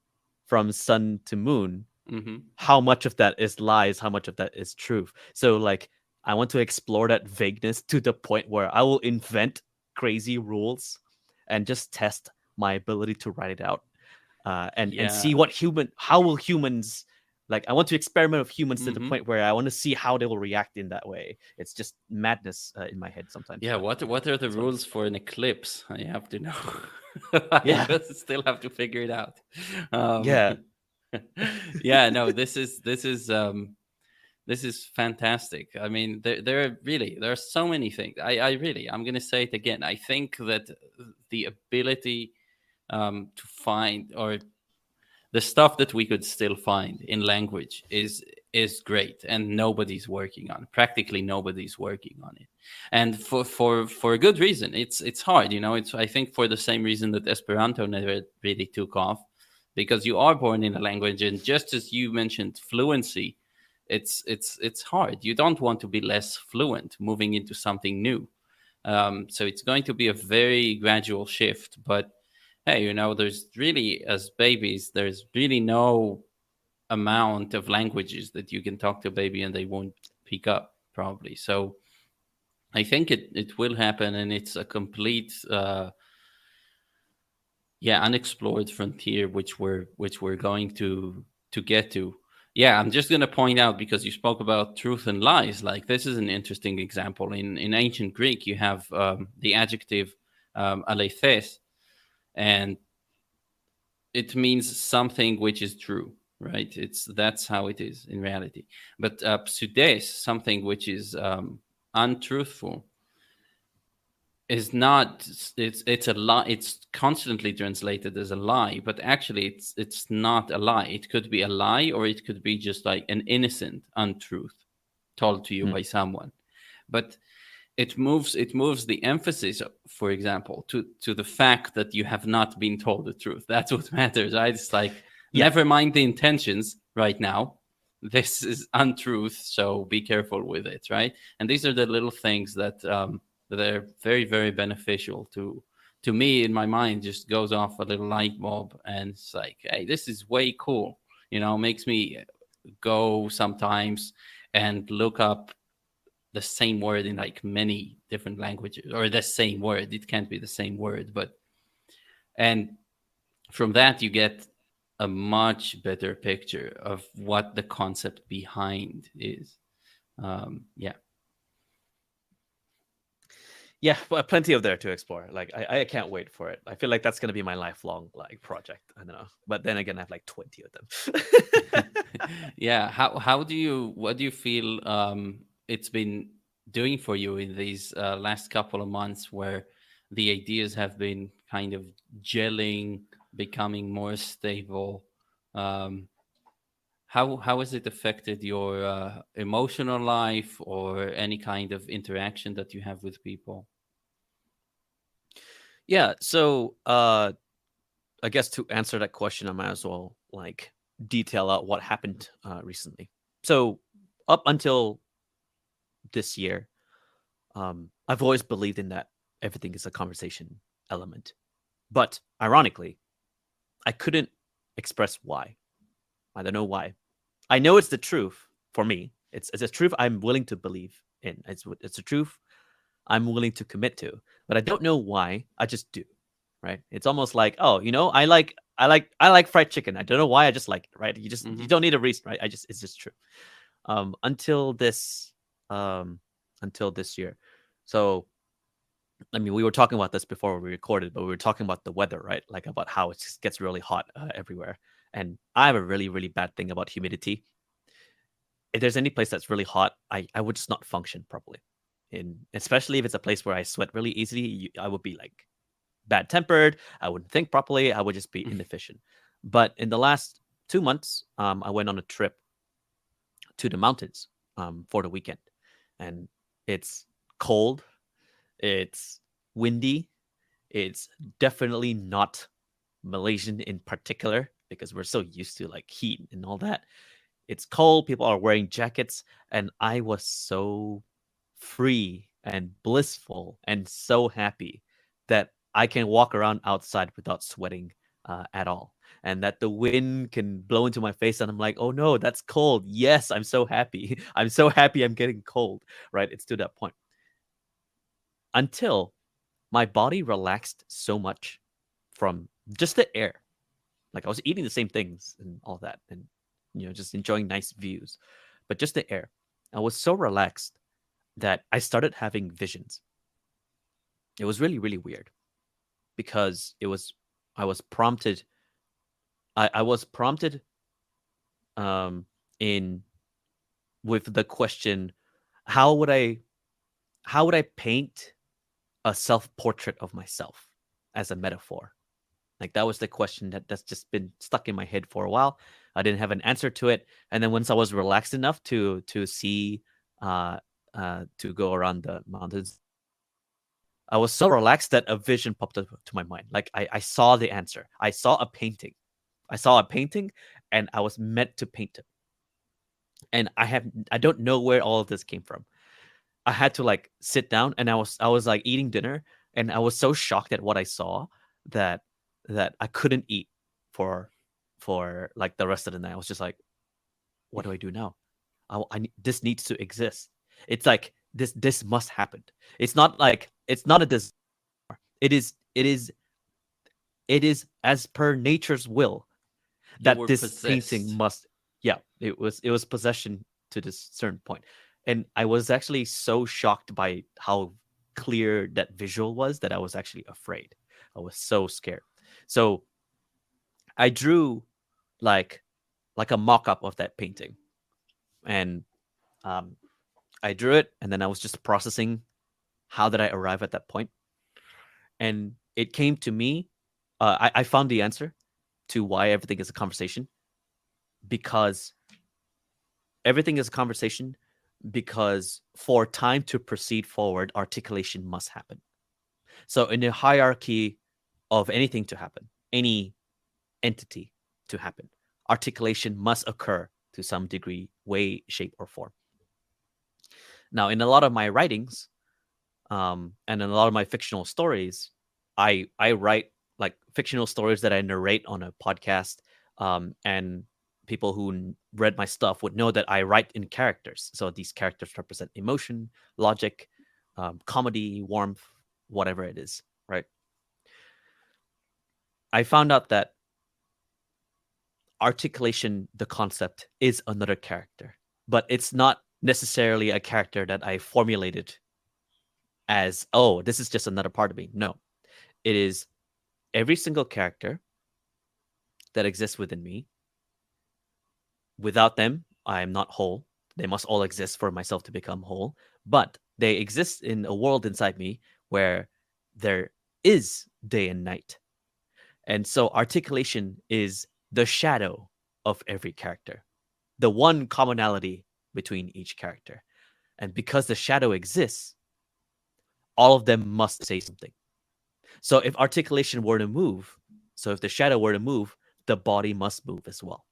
from sun to moon, Hmm. how much of that is lies, how much of that is truth. So like I want to explore that vagueness to the point where I will invent crazy rules and just test my ability to write it out, and see Yeah. what how will humans, like, I want to experiment with humans to the Hmm. point where I want to see how they will react in that way. It's just madness in my head sometimes, Yeah. but What are the that's what it rules is. for an eclipse? I have to know. I Yeah, just still have to figure it out. Um, yeah. yeah. No. This is fantastic. I mean, there are so many things. I'm gonna say it again. I think that the ability to find, or the stuff that we could still find in language, is great, and nobody's working on it. Practically nobody's working on it, and for a good reason. It's hard, it's, I think, for the same reason that Esperanto never really took off, because you are born in a language, and just as you mentioned fluency, it's hard. You don't want to be less fluent moving into something new. So it's going to be a very gradual shift. But hey, there's really, as babies, there's really no amount of languages that you can talk to a baby and they won't pick up, probably. So I think it will happen, and it's a complete, yeah, unexplored frontier, which we're going to get to. Yeah, I'm just going to point out, because you spoke about truth and lies. Like, this is an interesting example. In ancient Greek, you have the adjective alethes, and it means something which is true, right? That's how it is in reality. But pseudes, something which is untruthful, is not, it's a lie. It's constantly translated as a lie, but actually it's not a lie. It could be a lie, or it could be just like an innocent untruth told to you Mm. by someone. But it moves the emphasis, for example, to the fact that you have not been told the truth. That's what matters, right? It's like, Yeah. never mind the intentions right now, this is untruth, so be careful with it, right? And these are the little things that are very, very beneficial to me. In my mind just goes off a little light bulb, and it's like, hey, this is way cool. Makes me go sometimes and look up the same word in like many different languages, or the same word. It can't be the same word, but and from that you get a much better picture of what the concept behind is. Yeah. Yeah, but plenty of there to explore. Like I can't wait for it. I feel like that's gonna be my lifelong like project. I don't know, but then again, I have like 20 of them. Yeah. How do you what do you feel it's been doing for you in these last couple of months, where the ideas have been kind of gelling, becoming more stable? um, how has it affected your emotional life, or any kind of interaction that you have with people? Yeah, so I guess to answer that question, I might as well like detail out what happened recently. So up until this year, I've always believed in that everything is a conversation element. But ironically, I couldn't express why. I don't know why. I know it's the truth for me. It's a truth I'm willing to believe in. It's a truth I'm willing to commit to, but I don't know why. I just do, right? It's almost like, oh, I like fried chicken. I don't know why. I just like it, right? You Hmm. don't need a reason, right? It's just true. Until this um until this year. So I mean, we were talking about this before we recorded, but we were talking about the weather, right? Like about how it just gets really hot everywhere. And I have a really, really bad thing about humidity. If there's any place that's really hot, I would just not function properly. And especially if it's a place where I sweat really easily, I would be like bad tempered. I wouldn't think properly. I would just be inefficient. But in the last 2 months, I went on a trip to the mountains for the weekend, and it's cold. It's windy. It's definitely not Malaysian in particular because we're so used to like heat and all that. It's cold. People are wearing jackets, and I was so free and blissful and so happy that I can walk around outside without sweating at all. And that the wind can blow into my face, and I'm like, oh no, that's cold. Yes, I'm so happy. I'm so happy I'm getting cold, right? It's to that point. Until my body relaxed so much from just the air. Like I was eating the same things and all that, and just enjoying nice views, but just the air. I was so relaxed that I started having visions. It was really, really weird because I was prompted. I was prompted um, in with the question, how would I how would I paint a self portrait of myself as a metaphor? Like that was the question that's just been stuck in my head for a while. I didn't have an answer to it, and then once I was relaxed enough to see, uh, to go around the mountains, I was so relaxed that a vision popped up to my mind. Like I saw the answer. I saw a painting. I saw a painting, and I was meant to paint it. And I don't know where all of this came from. I had to like sit down, and I was like eating dinner, and I was so shocked at what I saw that I couldn't eat for like the rest of the night. I was just like, what do I do now? This needs to exist. It's like this must happen. It's not a disaster. It is as per nature's will You that were this painting possessed. must. Yeah, it was possession to this certain point. And I was actually so shocked by how clear that visual was that I was actually afraid. I was so scared. So I drew like a mock-up of that painting, and um, I drew it, and then I was just processing how did I arrive at that point. And it came to me. I found the answer to why everything is a conversation, because everything is a conversation, because for time to proceed forward, articulation must happen. So in a hierarchy of anything to happen, any entity to happen, articulation must occur to some degree, way, shape, or form. Now, in a lot of my writings, and in a lot of my fictional stories, I write like fictional stories that I narrate on a podcast, and people who read my stuff would know that I write in characters. So these characters represent emotion, logic, comedy, warmth, whatever it is, right? I found out that articulation, the concept, is another character, but it's not necessarily a character that I formulated as, oh, this is just another part of me. No, it is every single character that exists within me. Without them, I am not whole. They must all exist for myself to become whole, but they exist in a world inside me where there is day and night. And so articulation is the shadow of every character, the one commonality between each character. And because the shadow exists, all of them must say something. So if articulation were to move, so if the shadow were to move, the body must move as well.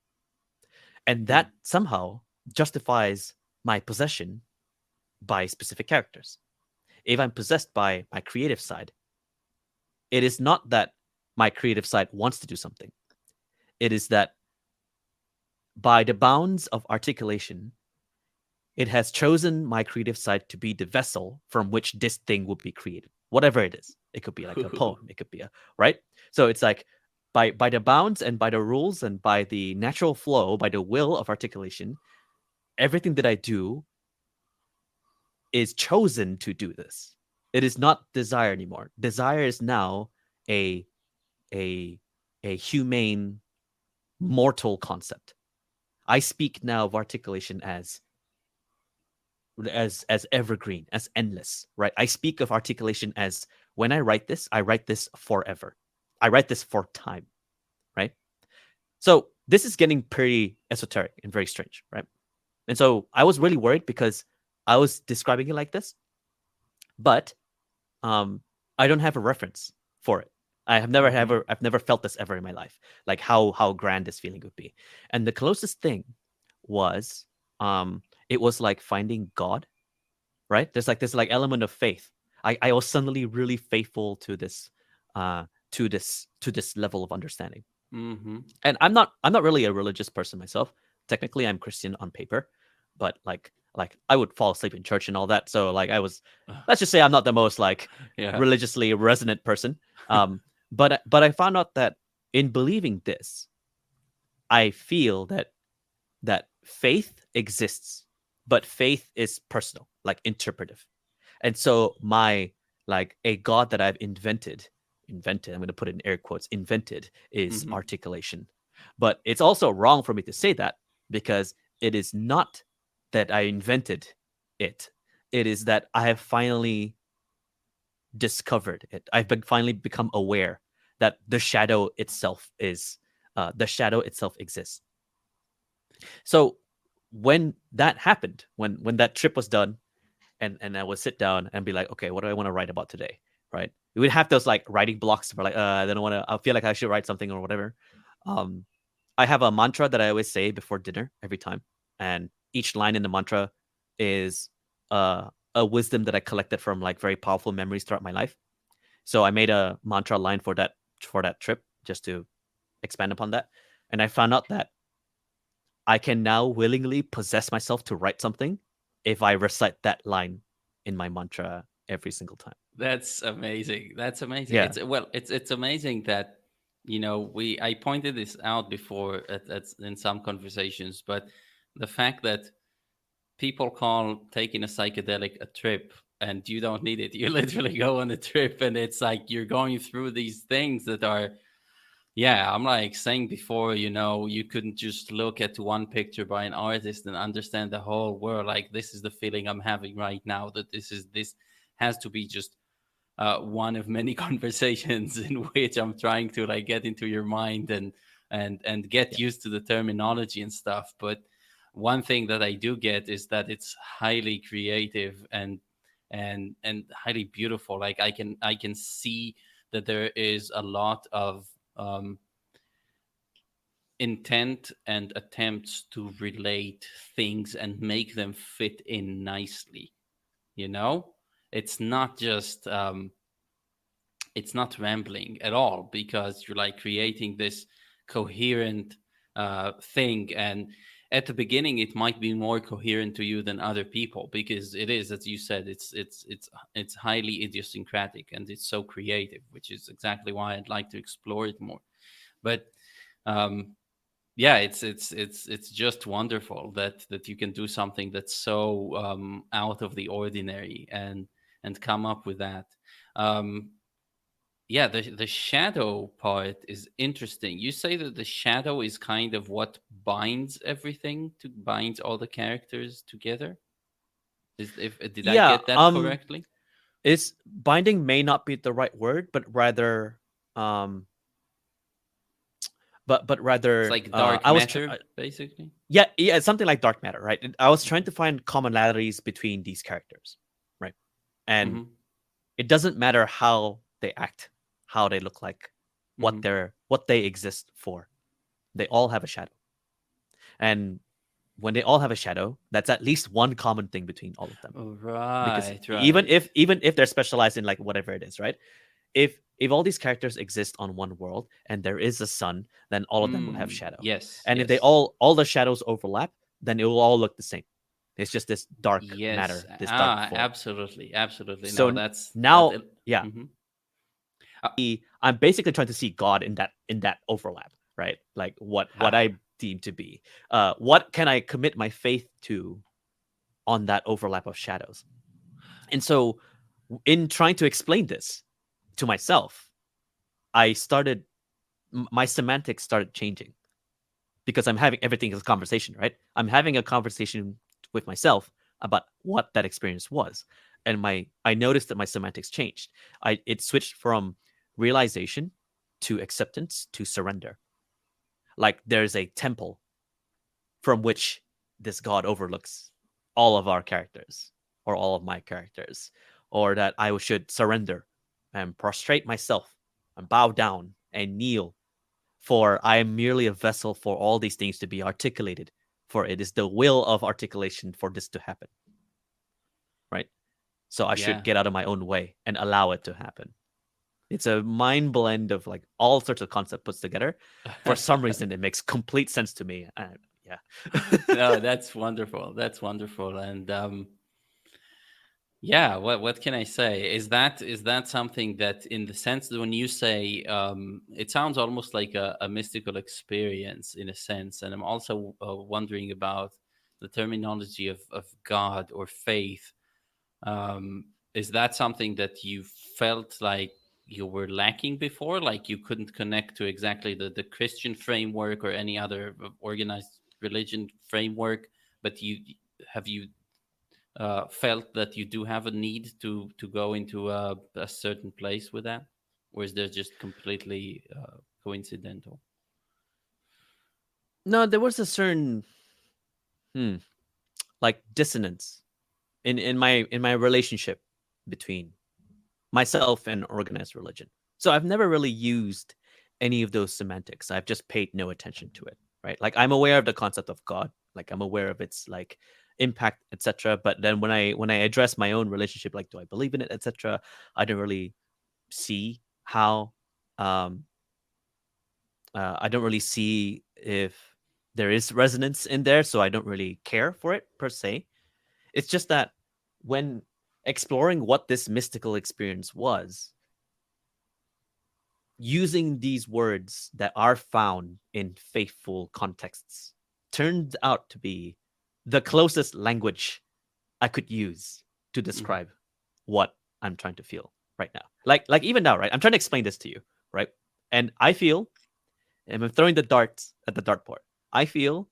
And Hmm. that somehow justifies my possession by specific characters. If I'm possessed by my creative side, it is not that my creative side wants to do something. It is that by the bounds of articulation, it has chosen my creative side to be the vessel from which this thing would be created, whatever it is. It could be like a poem, it could be a right. So it's like by the bounds and by the rules and by the natural flow, by the will of articulation, everything that I do is chosen to do this. It is not desire anymore. Desire is now a a a humane mortal concept. I speak now of articulation as evergreen, as endless, right? I speak of articulation as when I write this forever. I write this for time, right? So this is getting pretty esoteric and very strange, right? And so I was really worried because I was describing it like this, but um, I don't have a reference for it. Hmm. I've never felt this ever in my life, like how grand this feeling would be. And the closest thing was, it was like finding God, right? There's like this like element of faith. I was suddenly really faithful uh, to this level of understanding. Hmm. And I'm not really a religious person myself. Technically, I'm Christian on paper, but like I would fall asleep in church and all that. So like I was, let's just say I'm not the most like Yeah. religiously resonant person. Um, but I found out that in believing this, I feel that faith exists, but faith is personal, like interpretive. And so my like a god that I've invented, I'm going to put it in air quotes, invented is Hmm. articulation. But it's also wrong for me to say that because it is not that I invented it. It is that I have finally discovered it. I've been finally become aware that the shadow itself exists. So when that happened, when that trip was done, and I would sit down and be like, okay, what do I want to write about today? Right? We would have those like writing blocks where like, I don't want to. I feel like I should write something or whatever. Um, I have a mantra that I always say before dinner every time, and each line in the mantra is a wisdom that I collected from like very powerful memories throughout my life. So I made a mantra line for that trip just to expand upon that, and I found out that I can now willingly possess myself to write something if I recite that line in my mantra every single time. That's amazing. That's amazing. Yeah. It's amazing that we I pointed this out before in some conversations, but the fact that people call taking a psychedelic a trip, and you don't need it. You literally go on a trip, and it's like you're going through these things that are, yeah, I'm like saying before, you couldn't just look at one picture by an artist and understand the whole world. Like, this is the feeling I'm having right now, that this has to be just one of many conversations in which I'm trying to like get into your mind and get Yeah. used to the terminology and stuff. But one thing that I do get is that it's highly creative and highly beautiful. Like I can see that there is a lot of um, intent and attempts to relate things and make them fit in nicely. You know, it's not just it's not rambling at all because you're like creating this coherent thing. And at the beginning it might be more coherent to you than other people because it is, as you said, it's highly idiosyncratic and it's so creative, which is exactly why I'd like to explore it more. But um yeah, it's just wonderful that you can do something that's so out of the ordinary and come up with that. um yeah, the shadow part is interesting. You say that the shadow is kind of what binds everything, to binds all the characters together. Is, if did I Yeah. get that correctly? It's binding may not be the right word, but rather, um, but It's rather, like dark I was, matter, basically. yeah, yeah, it's something like dark matter, right? I was trying Okay. to find commonalities between these characters, right? And Mm-hmm. it doesn't matter how they act, how they look like, Mm-hmm. what they exist for. They all have a shadow, and when they all have a shadow, that's at least one common thing between all of them. Because Right, even right. if they're specialized in like whatever it is, right? If all these characters exist on one world and there is a sun, then all of them will have shadow. Yes, And if they yes. all the shadows overlap, then it will all look the same. It's just this dark Yes. matter, this dark Ah, form. absolutely. Absolutely. So No, that's that. now, yeah, Mm-hmm. I'm basically trying to see God in that overlap, right? Like what Ha. I deem to be. What can I commit my faith to on that overlap of shadows? And so, in trying to explain this to myself, I started my semantics started changing because I'm having everything is a conversation, right? I'm having a conversation with myself about what that experience was, and my I noticed that my semantics changed. It switched from realization to acceptance to surrender. Like there's a temple from which this god overlooks all of our characters or all of my characters, or that I should surrender and prostrate myself and bow down and kneel, for I am merely a vessel for all these things to be articulated, for it is the will of articulation for this to happen, right? So I should Yeah. get out of my own way and allow it to happen. It's a mind blend of like all sorts of concepts put together. For some reason, it makes complete sense to me. Yeah. No, that's wonderful. That's wonderful. And yeah, what can I say? Is that something that, in the sense that when you say, it sounds almost like a mystical experience in a sense, and I'm also wondering about the terminology of God or faith. Is that something that you felt like you were lacking before, like you couldn't connect to exactly the Christian framework or any other organized religion framework, but you felt that you do have a need to go into a certain place with that, or is there just completely coincidental? No, there was a certain hmm, like dissonance in my relationship between myself and organized religion. So I've never really used any of those semantics. I've just paid no attention to it, right? Like I'm aware of the concept of God, like I'm aware of its like impact, etc. But then when I address my own relationship, like do I believe in it, etc., I don't really see how um I don't really see if there is resonance in there, so I don't really care for it per se. It's just that when exploring what this mystical experience was, using these words that are found in faithful contexts turned out to be the closest language I could use to Hmm. describe what I'm trying to feel right now. Like even now, right? I'm trying to explain this to you, right? And I feel, and I'm throwing the darts at the dartboard. I feel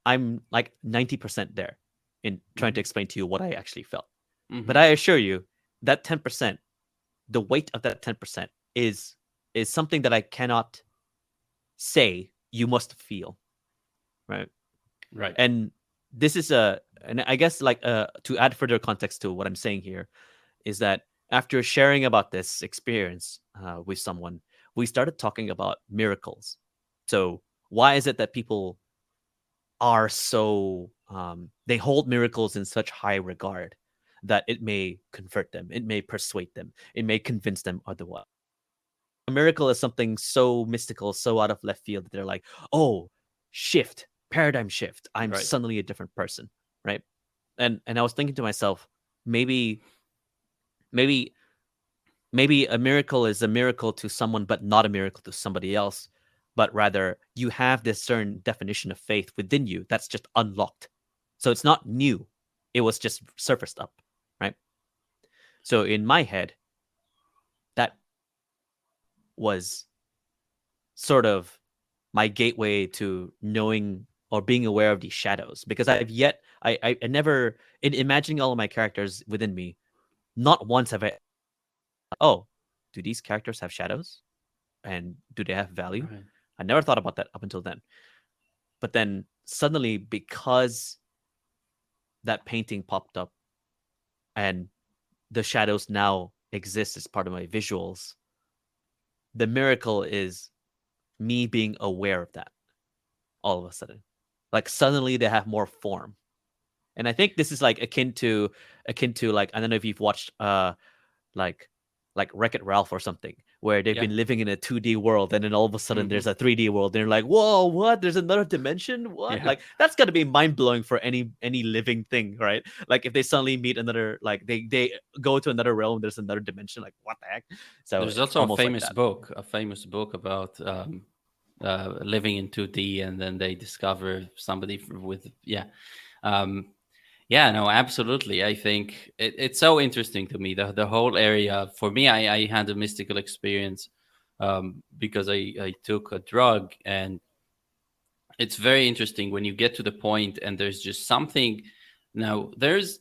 I'm like 90% there in trying to Hmm. explain to you what I actually felt. But Hmm. I assure you that 10% the weight of that 10% is something that I cannot say you must feel, right? Right. And this is and I guess like to add further context to what I'm saying here is that after sharing about this experience with someone, we started talking about miracles. So why is it that people are so they hold miracles in such high regard that it may convert them, it may persuade them, it may convince them otherwise. A miracle is something so mystical, so out of left field that they're like, oh, shift, paradigm shift. I'm Right. suddenly a different person, right? And I was thinking to myself, maybe maybe maybe a miracle is a miracle to someone, but not a miracle to somebody else. But rather, you have this certain definition of faith within you that's just unlocked. So it's not new. It was just surfaced up, right? So in my head, that was sort of my gateway to knowing or being aware of these shadows because I've yet I never in imagining all of my characters within me, not once have I oh, do these characters have shadows? And do they have value? Right. I never thought about that up until then. But then suddenly, because that painting popped up and the shadows now exist as part of my visuals, the miracle is me being aware of that all of a sudden. Like suddenly they have more form. And I think this is like akin to like I don't know if you've watched like like Wreck-It Ralph or something, where they've Yeah. been living in a 2D world and then all of a sudden Hmm. there's a 3D world. And they're like, whoa, what? There's another dimension? What? Yeah. Like that's gotta be mind blowing for any living thing, right? Like if they suddenly meet another like they go to another realm, there's another dimension, like what the heck? So There's it's also almost like that. a famous book about living in 2D, and then they discover somebody with um, yeah, no, absolutely. I think it's so interesting to me the whole area. For me, I had a mystical experience because I took a drug, and it's very interesting when you get to the point and there's just something. Now there's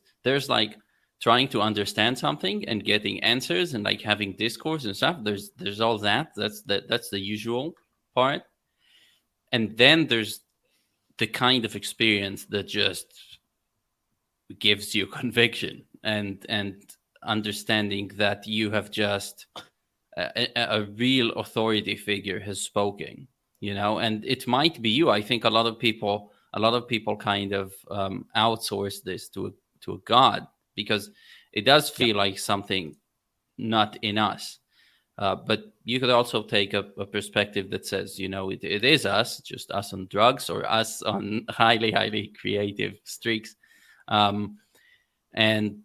like trying to understand something and getting answers and like having discourse and stuff. There's all that. That's the usual part, and then there's the kind of experience that just gives you conviction and understanding that you have just a real authority figure has spoken, you know. And it might be you. I think a lot of people kind of outsource this to a god, because it does Yeah. feel like something not in us. But you could also take a perspective that says, you know, it is us, just us on drugs or us on highly creative streaks. um, and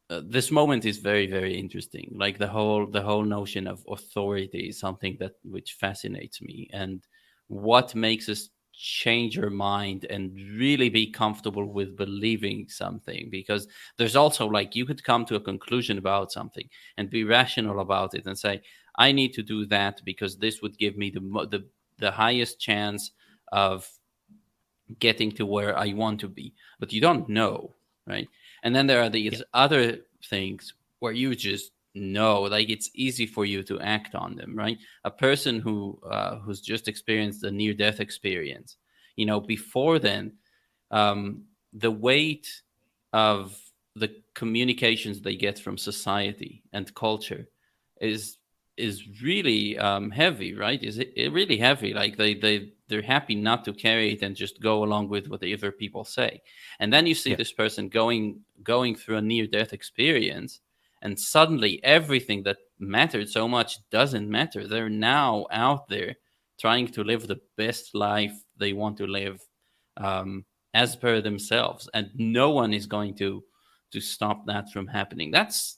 this moment is very interesting. Like the whole notion of authority is something that which fascinates me, and what makes us change our mind and really be comfortable with believing something. Because there's also like you could come to a conclusion about something and be rational about it and say, I need to do that because this would give me the highest chance of getting to where I want to be. But you don't know, right? And then there are Yeah. these other things where you just know, like it's easy for you to act on them, right? A person who's just experienced a near death experience, you know, before then, um, the weight of the communications they get from society and culture is is really heavy, right? Is it really heavy? Like they're happy not to carry it and just go along with whatever people say. And then you see Yeah. this person going through a near death experience, and suddenly everything that mattered so much doesn't matter. They're now out there trying to live the best life they want to live, um, as per themselves, and no one is going to stop that from happening. That's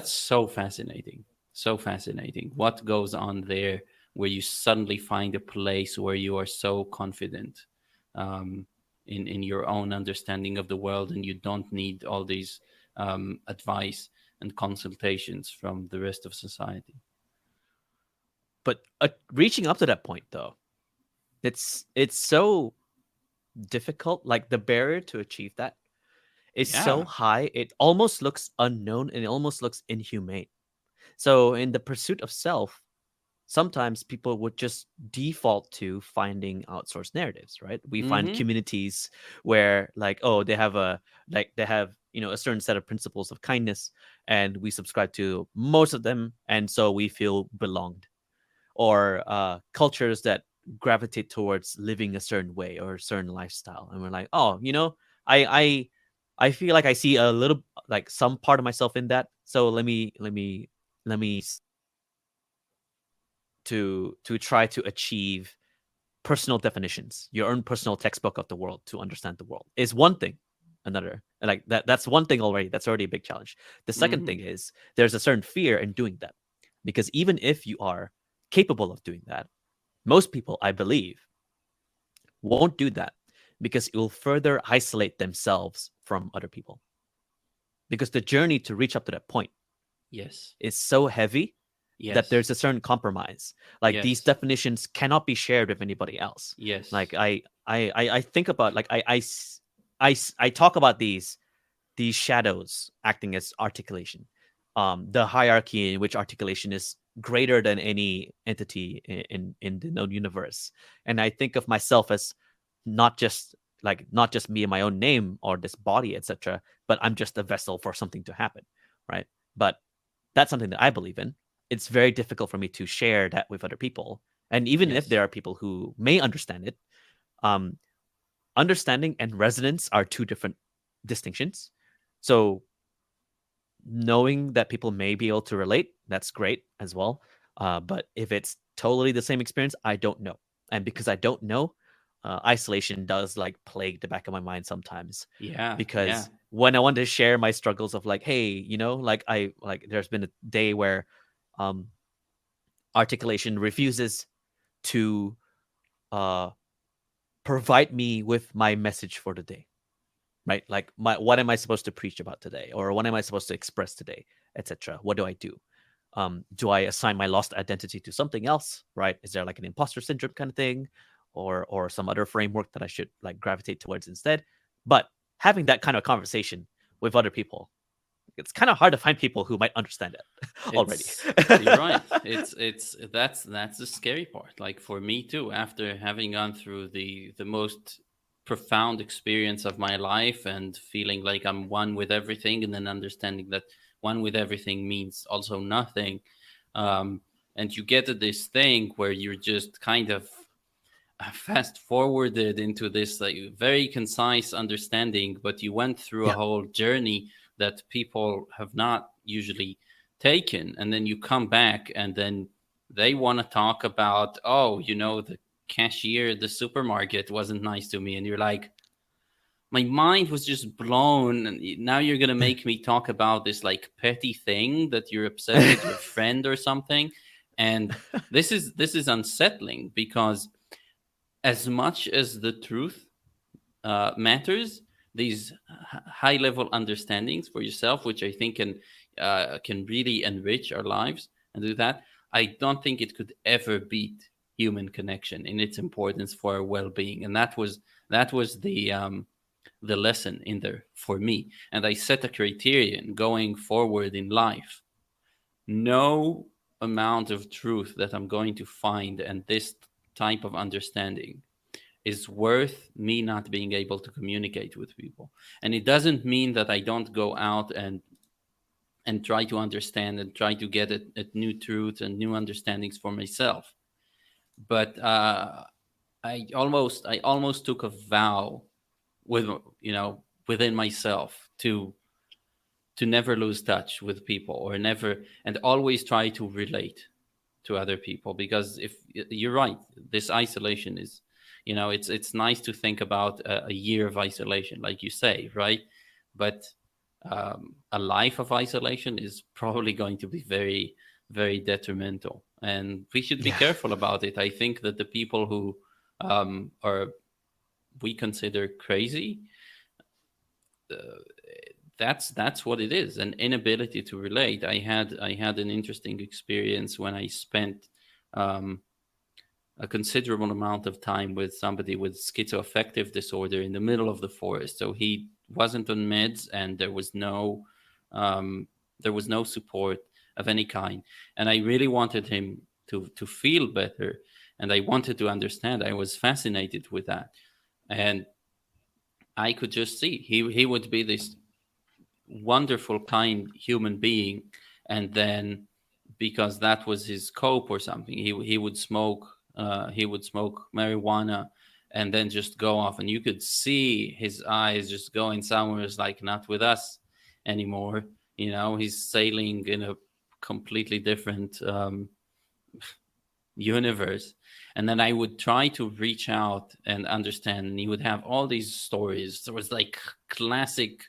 so fascinating. So fascinating. What goes on there where you suddenly find a place where you are so confident, um, in your own understanding of the world, and you don't need all these advice and consultations from the rest of society. But reaching up to that point though, it's so difficult. Like the barrier to achieve that is so Yeah. high, it almost looks unknown and it almost looks inhumane. So in the pursuit of self, sometimes people would just default to finding outsourced narratives, right? We find Mm-hmm. communities where like, oh, they have they have, a certain set of principles of kindness, and we subscribe to most of them, and so we feel belonged. Or cultures that gravitate towards living a certain way or a certain lifestyle, and we're like, oh, I I I feel like I see a little, like, some part of myself in that. So let me to try to achieve personal definitions, your own personal textbook of the world to understand the world is one thing. Another, like, that's one thing already. That's already a big challenge. The second Mm-hmm. thing is there's a certain fear in doing that, because even if you are capable of doing that, most people, I believe, won't do that because it will further isolate themselves from other people. Because the journey to reach up to that point Yes. is so heavy that Yes. there's a certain compromise. Like, these Yes. definitions cannot be shared with anybody else. Like, Yes. I think about, like, I talk about these shadows acting as articulation, the hierarchy in which articulation is greater than any entity in the known universe. And I think of myself as not just not just me and my own name or this body, etc., but I'm just a vessel for something to happen, right? But that's something that I believe in. It's very difficult for me to share that with other people. And even if Yes. there are people who may understand it, um, understanding and resonance are two different distinctions. So knowing that people may be able to relate, that's great as well. But if it's totally the same experience, I don't know. And because I don't know, isolation does like plague the back of my mind sometimes. Yeah. Yeah. Because when I want to share my struggles of like, hey, like there's been a day where um, articulation refuses to uh, provide me with my message for the day, right? Like, what am I supposed to preach about today, or what am I supposed to express today, etc. What do I do? Do I assign my lost identity to something else, right? Is there like an imposter syndrome kind of thing, or some other framework that I should like gravitate towards instead? But having that kind of conversation with other people, it's kind of hard to find people who might understand it already. You're right. It's that's the scary part. Like for me too, after having gone through the most profound experience of my life and feeling like I'm one with everything, and then understanding that one with everything means also nothing. Um, and you get to this thing where you're just kind of fast forwarded into this like very concise understanding, but you went through a Yeah, whole journey that people have not usually taken, and then you come back and then they want to talk about, oh, the cashier at the supermarket wasn't nice to me, and you're like, my mind was just blown, and now you're gonna make me talk about this like petty thing that you're upset with your friend or something. And this is unsettling, because as much as the truth matters, these high level understandings for yourself, which I think can really enrich our lives and do that, I don't think it could ever beat human connection in its importance for our well being. And that was the lesson in there for me. And I set a criterion going forward in life. No amount of truth that I'm going to find and this type of understanding is worth me not being able to communicate with people. And it doesn't mean that I don't go out and try to understand and try to get at new truths and new understandings for myself. But I almost took a vow with within myself to never lose touch with people, or never, and always try to relate to other people. Because if you're right, this isolation is, it's nice to think about a year of isolation, like you say, right? But a life of isolation is probably going to be very, very detrimental, and we should be yeah, careful about it. I think that the people who are we consider crazy, uh, that's what it is, an inability to relate. I had an interesting experience when I spent um, a considerable amount of time with somebody with schizoaffective disorder in the middle of the forest. So he wasn't on meds, and um, there was no support. of any kind. And I really wanted him to feel better, and I wanted to understand. I was fascinated with that, and I could just see he would be this wonderful, kind human being, and then because that was his cope or something, he would smoke marijuana, and then just go off, and you could see his eyes just going somewhere. It's like, not with us anymore. He's sailing in a completely different universe. And then I would try to reach out and understand, and he would have all these stories. There was like classic,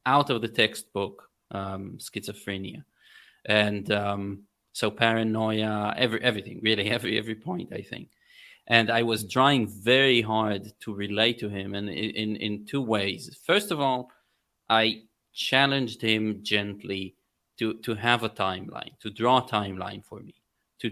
out of the textbook, schizophrenia, and so paranoia, everything, really, every point, I think. And I was trying very hard to relate to him, and in two ways. First of all, I challenged him gently to have a timeline, to draw a timeline for me, to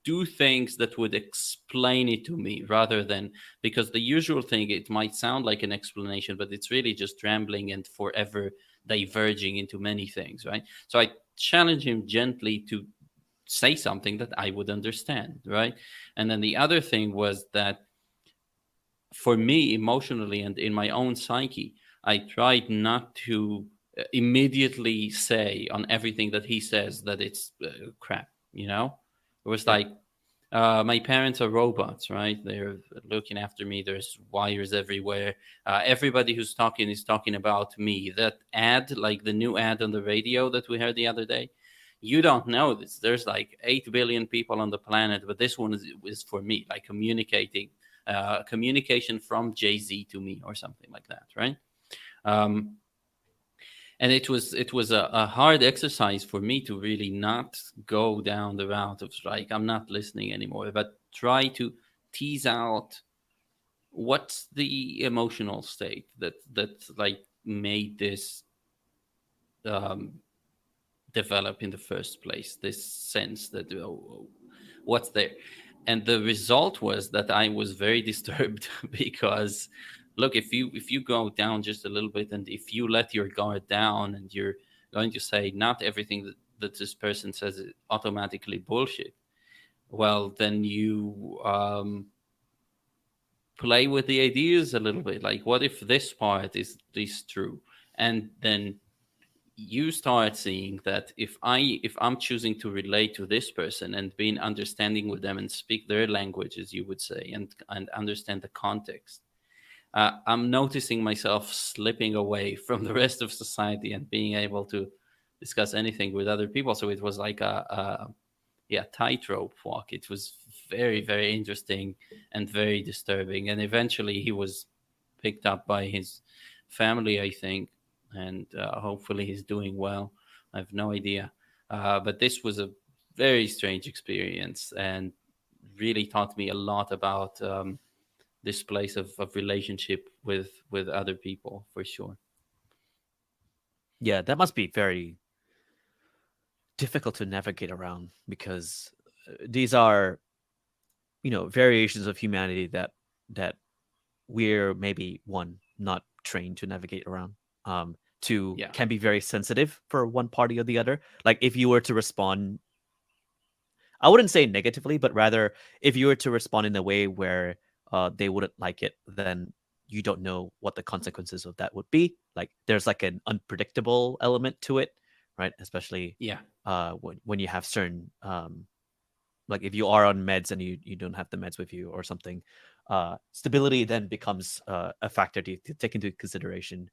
do things that would explain it to me, rather than, because the usual thing, it might sound like an explanation, but it's really just rambling and forever diverging into many things, right? So I challenge him gently to say something that I would understand, right? And then the other thing was that, for me, emotionally and in my own psyche, I tried not to immediately say on everything that he says that it's crap. It was Yeah. like, my parents are robots, right? They're looking after me. There's wires everywhere. Everybody who's talking is talking about me. That ad, like the new ad on the radio that we heard the other day, you don't know this. There's like 8 billion people on the planet, but this one is for me, like communication from Jay-Z to me, or something like that, right? Um, and it was a hard exercise for me to really not go down the route of, like, I'm not listening anymore, but try to tease out what's the emotional state that like made this um, develop in the first place, this sense that, what's there. And the result was that I was very disturbed because, look, if you go down just a little bit, and if you let your guard down, and you're going to say not everything that this person says is automatically bullshit, well, then you play with the ideas a little bit, like, what if this part is true? And then you start seeing that if I'm choosing to relate to this person and being understanding with them and speak their language, as you would say, and understand the context, I'm noticing myself slipping away from the rest of society and being able to discuss anything with other people. So it was like a yeah, tightrope walk. It was very, very interesting and very disturbing. And eventually, he was picked up by his family, I think, and hopefully he's doing well. I have no idea, but this was a very strange experience, and really taught me a lot about this place of relationship with other people, for sure. Yeah, that must be very difficult to navigate around because these are, variations of humanity that we're maybe one not trained to navigate around. Two, Yeah, can be very sensitive for one party or the other. Like if you were to respond, I wouldn't say negatively, but rather if you were to respond in a way where they wouldn't like it, then you don't know what the consequences of that would be. Like there's like an unpredictable element to it, right? Especially yeah, when you have certain like if you are on meds and you don't have the meds with you or something, stability then becomes a factor to take into consideration.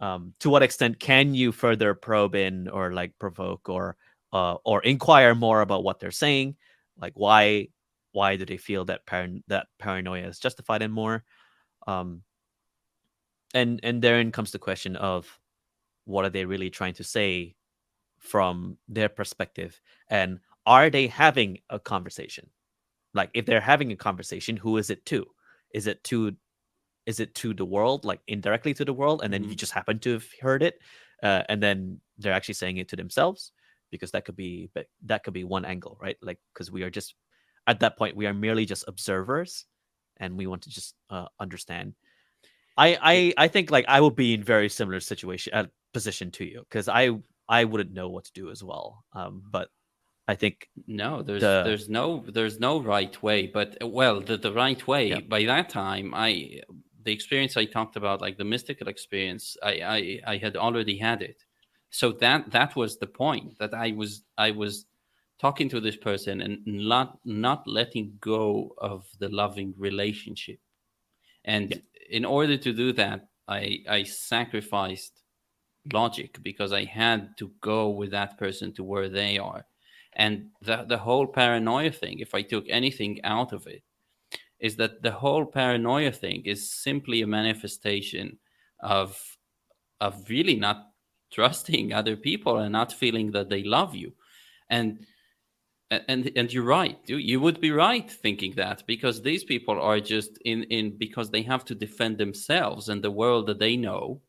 To what extent can you further probe in or like provoke or inquire more about what they're saying, like why do they feel that that paranoia is justified and more. um and therein comes the question of what are they really trying to say from their perspective, and are they having a conversation? Like if they're having a conversation, who is it to? Is it to is it to the world, like indirectly to the world, and then hmm you just happen to have heard it, and then they're actually saying it to themselves? Because that could be one angle, right? Like because we are just at that point we are merely just observers, and we want to just understand. I think like I would be in very similar situation position to you because I wouldn't know what to do as well. But I think No, the there's no right way, but well, the right way yeah by that time, the experience I talked about, like the mystical experience, I had already had it. So that was the point, that I was talking to this person and not letting go of the loving relationship. yeah And in order to do that, I sacrificed logic, because I had to go with that person to where they are. And the whole paranoia thing, if I took anything out of it, is that the whole paranoia thing is simply a manifestation of really not trusting other people and not feeling that they love you. And and you're right. You would be right thinking that, because these people are just in because they have to defend themselves and the world that they know.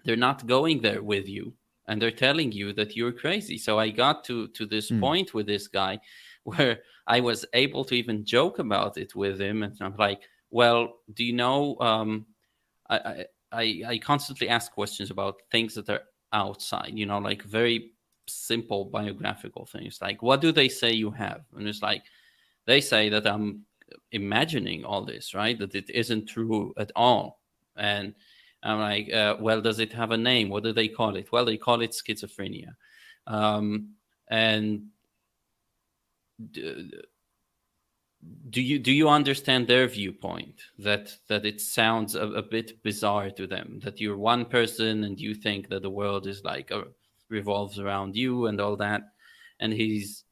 They're not going there with you, and they're telling you that you're crazy. So I got to this mm, point with this guy where I was able to even joke about it with him, and I'm like, well, do you know, I, I constantly ask questions about things that are outside, like very simple biographical things, like what do they say you have, and it's like they say that I'm imagining all this, right? That it isn't true at all. And I'm like, well, does it have a name? What do they call it? Well, they call it schizophrenia. And d- do you understand their viewpoint, that it sounds a bit bizarre to them, that you're one person and you think that the world is like revolves around you and all that. And he's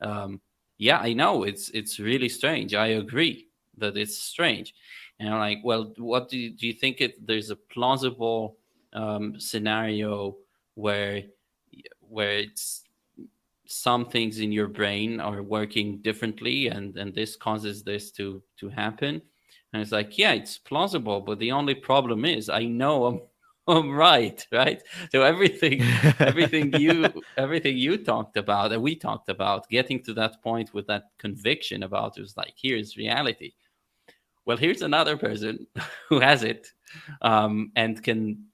yeah, I know it's really strange, I agree that it's strange. And I'm like, well, what do you think there's a plausible scenario where it's some things in your brain are working differently, and this causes this to happen. And it's like, yeah, it's plausible, but the only problem is I know I'm right. So everything you talked about and we talked about, getting to that point with that conviction about it, was like, here's reality. Well, here's another person who has it, and can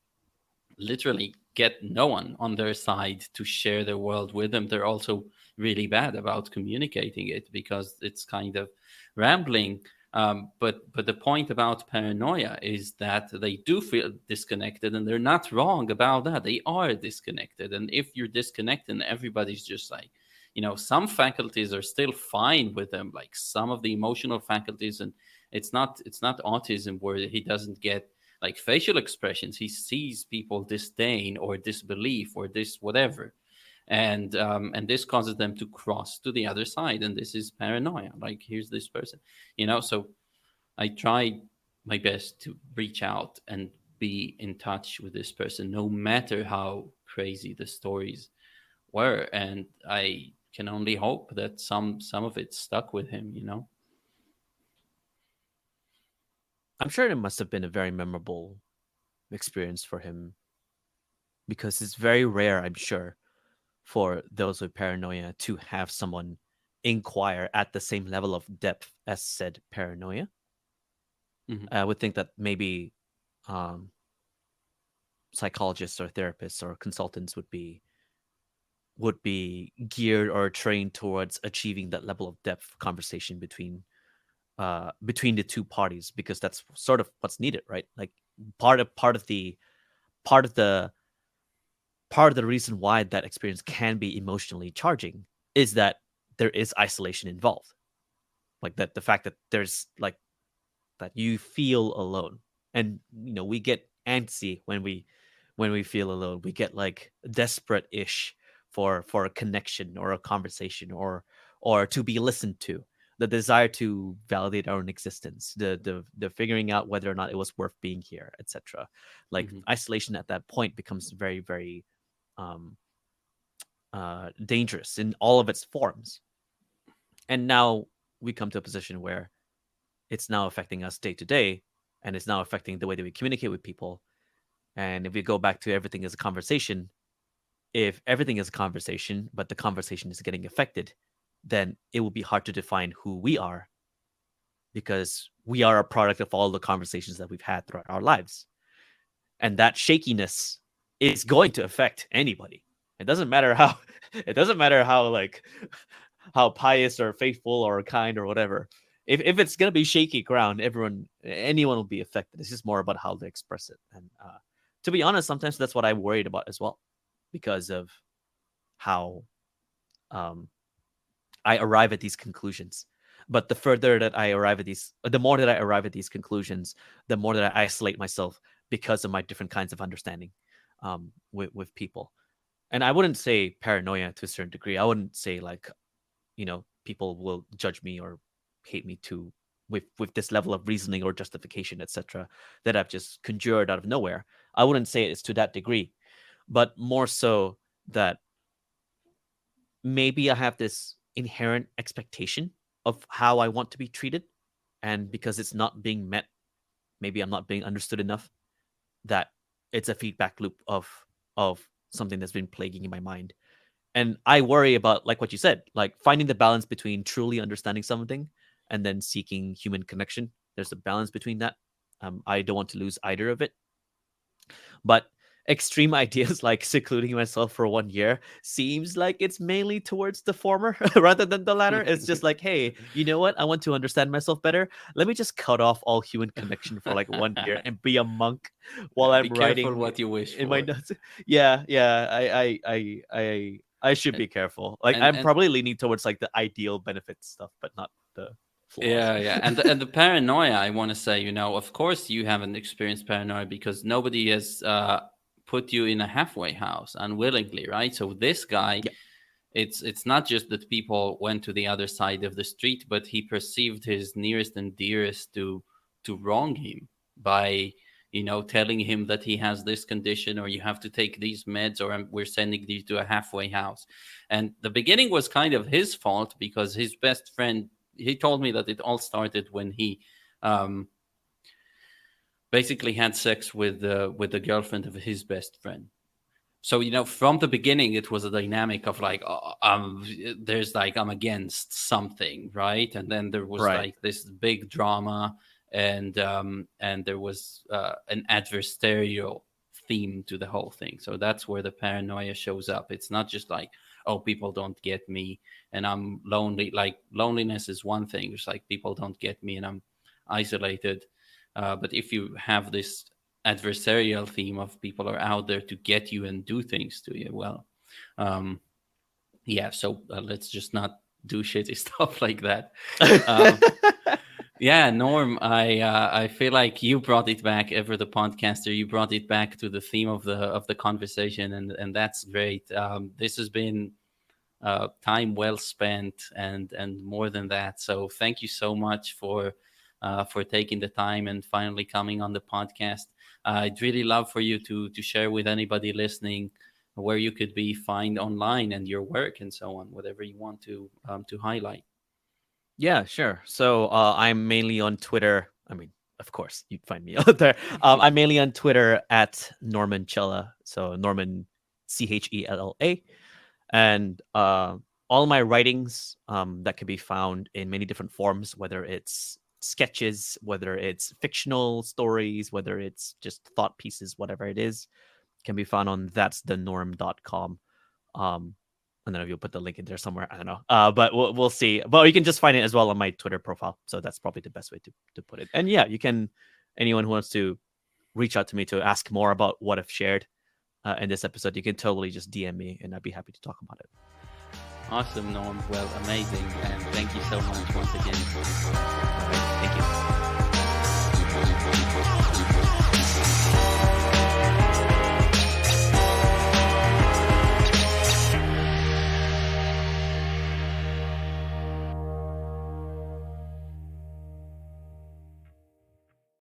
literally get no one on their side to share their world with them. They're also really bad about communicating it because it's kind of rambling. But the point about paranoia is that they do feel disconnected, and they're not wrong about that. They are disconnected, and if you're disconnected, and everybody's just like, some faculties are still fine with them, like some of the emotional faculties, and it's not autism where he doesn't get like facial expressions. He sees people disdain or disbelief or this whatever, and this causes them to cross to the other side. And this is paranoia. Like, here's this person, So I tried my best to reach out and be in touch with this person, no matter how crazy the stories were. And I can only hope that some of it stuck with him. I'm sure it must have been a very memorable experience for him because it's very rare, I'm sure, for those with paranoia to have someone inquire at the same level of depth as said paranoia. Hmm. I would think that maybe um, psychologists or therapists or consultants would be geared or trained towards achieving that level of depth conversation between the two parties, because that's sort of what's needed, right? Like part of the part of the reason why that experience can be emotionally charging is that there is isolation involved, like that the fact that there's like that you feel alone. And we get antsy when we feel alone. We get like desperate-ish for a connection or a conversation or to be listened to, the desire to validate our own existence, the figuring out whether or not it was worth being here, etc. Like Hmm. isolation at that point becomes very, very um dangerous in all of its forms. And now we come to a position where it's now affecting us day to day, and it's now affecting the way that we communicate with people. And if we go back to everything as a conversation, if everything is a conversation but the conversation is getting affected, then it will be hard to define who we are, because we are a product of all the conversations that we've had throughout our lives. And that shakiness is going to affect anybody. It doesn't matter how it doesn't matter how like how pious or faithful or kind or whatever. If it's gonna be shaky ground, anyone will be affected. It's just more about how they express it. And to be honest, sometimes that's what I'm worried about as well, because of how um, I arrive at these conclusions. But the more that I arrive at these conclusions, the more that I isolate myself because of my different kinds of understanding with people. And I wouldn't say paranoia to a certain degree. I wouldn't say like, people will judge me or hate me too with this level of reasoning or justification, etc., that I've just conjured out of nowhere. I wouldn't say it's to that degree, but more so that maybe I have this inherent expectation of how I want to be treated. And because it's not being met, maybe I'm not being understood enough, that it's a feedback loop of something that's been plaguing in my mind. And I worry about, like what you said, like finding the balance between truly understanding something and then seeking human connection. There's a balance between that. I don't want to lose either of it. But extreme ideas like secluding myself for 1 year seems like it's mainly towards the former rather than the latter. It's just like, hey, you know what? I want to understand myself better. Let me just cut off all human connection for like 1 year and be a monk while Yeah, I'm be careful writing what you wish in my for. notes. Yeah, yeah. I should And be careful. Like and I'm and probably leaning towards like the ideal benefits stuff, but not the flaws. yeah, yeah, and the paranoia. I want to say, of course, you haven't experienced paranoia because nobody has put you in a halfway house unwillingly, right? So this guy, Yeah. it's not just that people went to the other side of the street, but he perceived his nearest and dearest to wrong him by telling him that he has this condition, or you have to take these meds, or we're sending you to a halfway house. And the beginning was kind of his fault because his best friend, he told me that it all started when he um, basically had sex with the girlfriend of his best friend. So from the beginning it was a dynamic of like, there's like, I'm against something, right? And then there was Right. like this big drama, and there was an adversarial theme to the whole thing. So that's where the paranoia shows up. It's not just like, oh, people don't get me and I'm lonely. Like, loneliness is one thing. It's like people don't get me and I'm isolated. But if you have this adversarial theme of people are out there to get you and do things to you, well, um, yeah. So let's just not do shitty stuff like that. Um, yeah, Norm, I feel like you brought it back, ever the podcaster. You brought it back to the theme of the conversation, and that's great. This has been time well spent, and more than that. So thank you so much for taking the time and finally coming on the podcast. I'd really love for you to share with anybody listening where you could be find online and your work and so on, whatever you want to highlight. Yeah, sure. So I'm mainly on Twitter. I mean, of course, you'd find me out there. I'm mainly on Twitter at Norman Chella. So Norman, Chella. And all my writings that can be found in many different forms, whether it's sketches, whether it's fictional stories, whether it's just thought pieces, whatever it is, can be found on that'sthenorm.com. I don't know if you'll put the link in there somewhere. I don't know. But we'll see. But you can just find it as well on my Twitter profile. So that's probably the best way to put it. And yeah, you can, anyone who wants to reach out to me to ask more about what I've shared in this episode, you can totally just DM me and I'd be happy to talk about it. Awesome, Norm. Well, amazing, and thank you so much once again for this. All right. Thank you.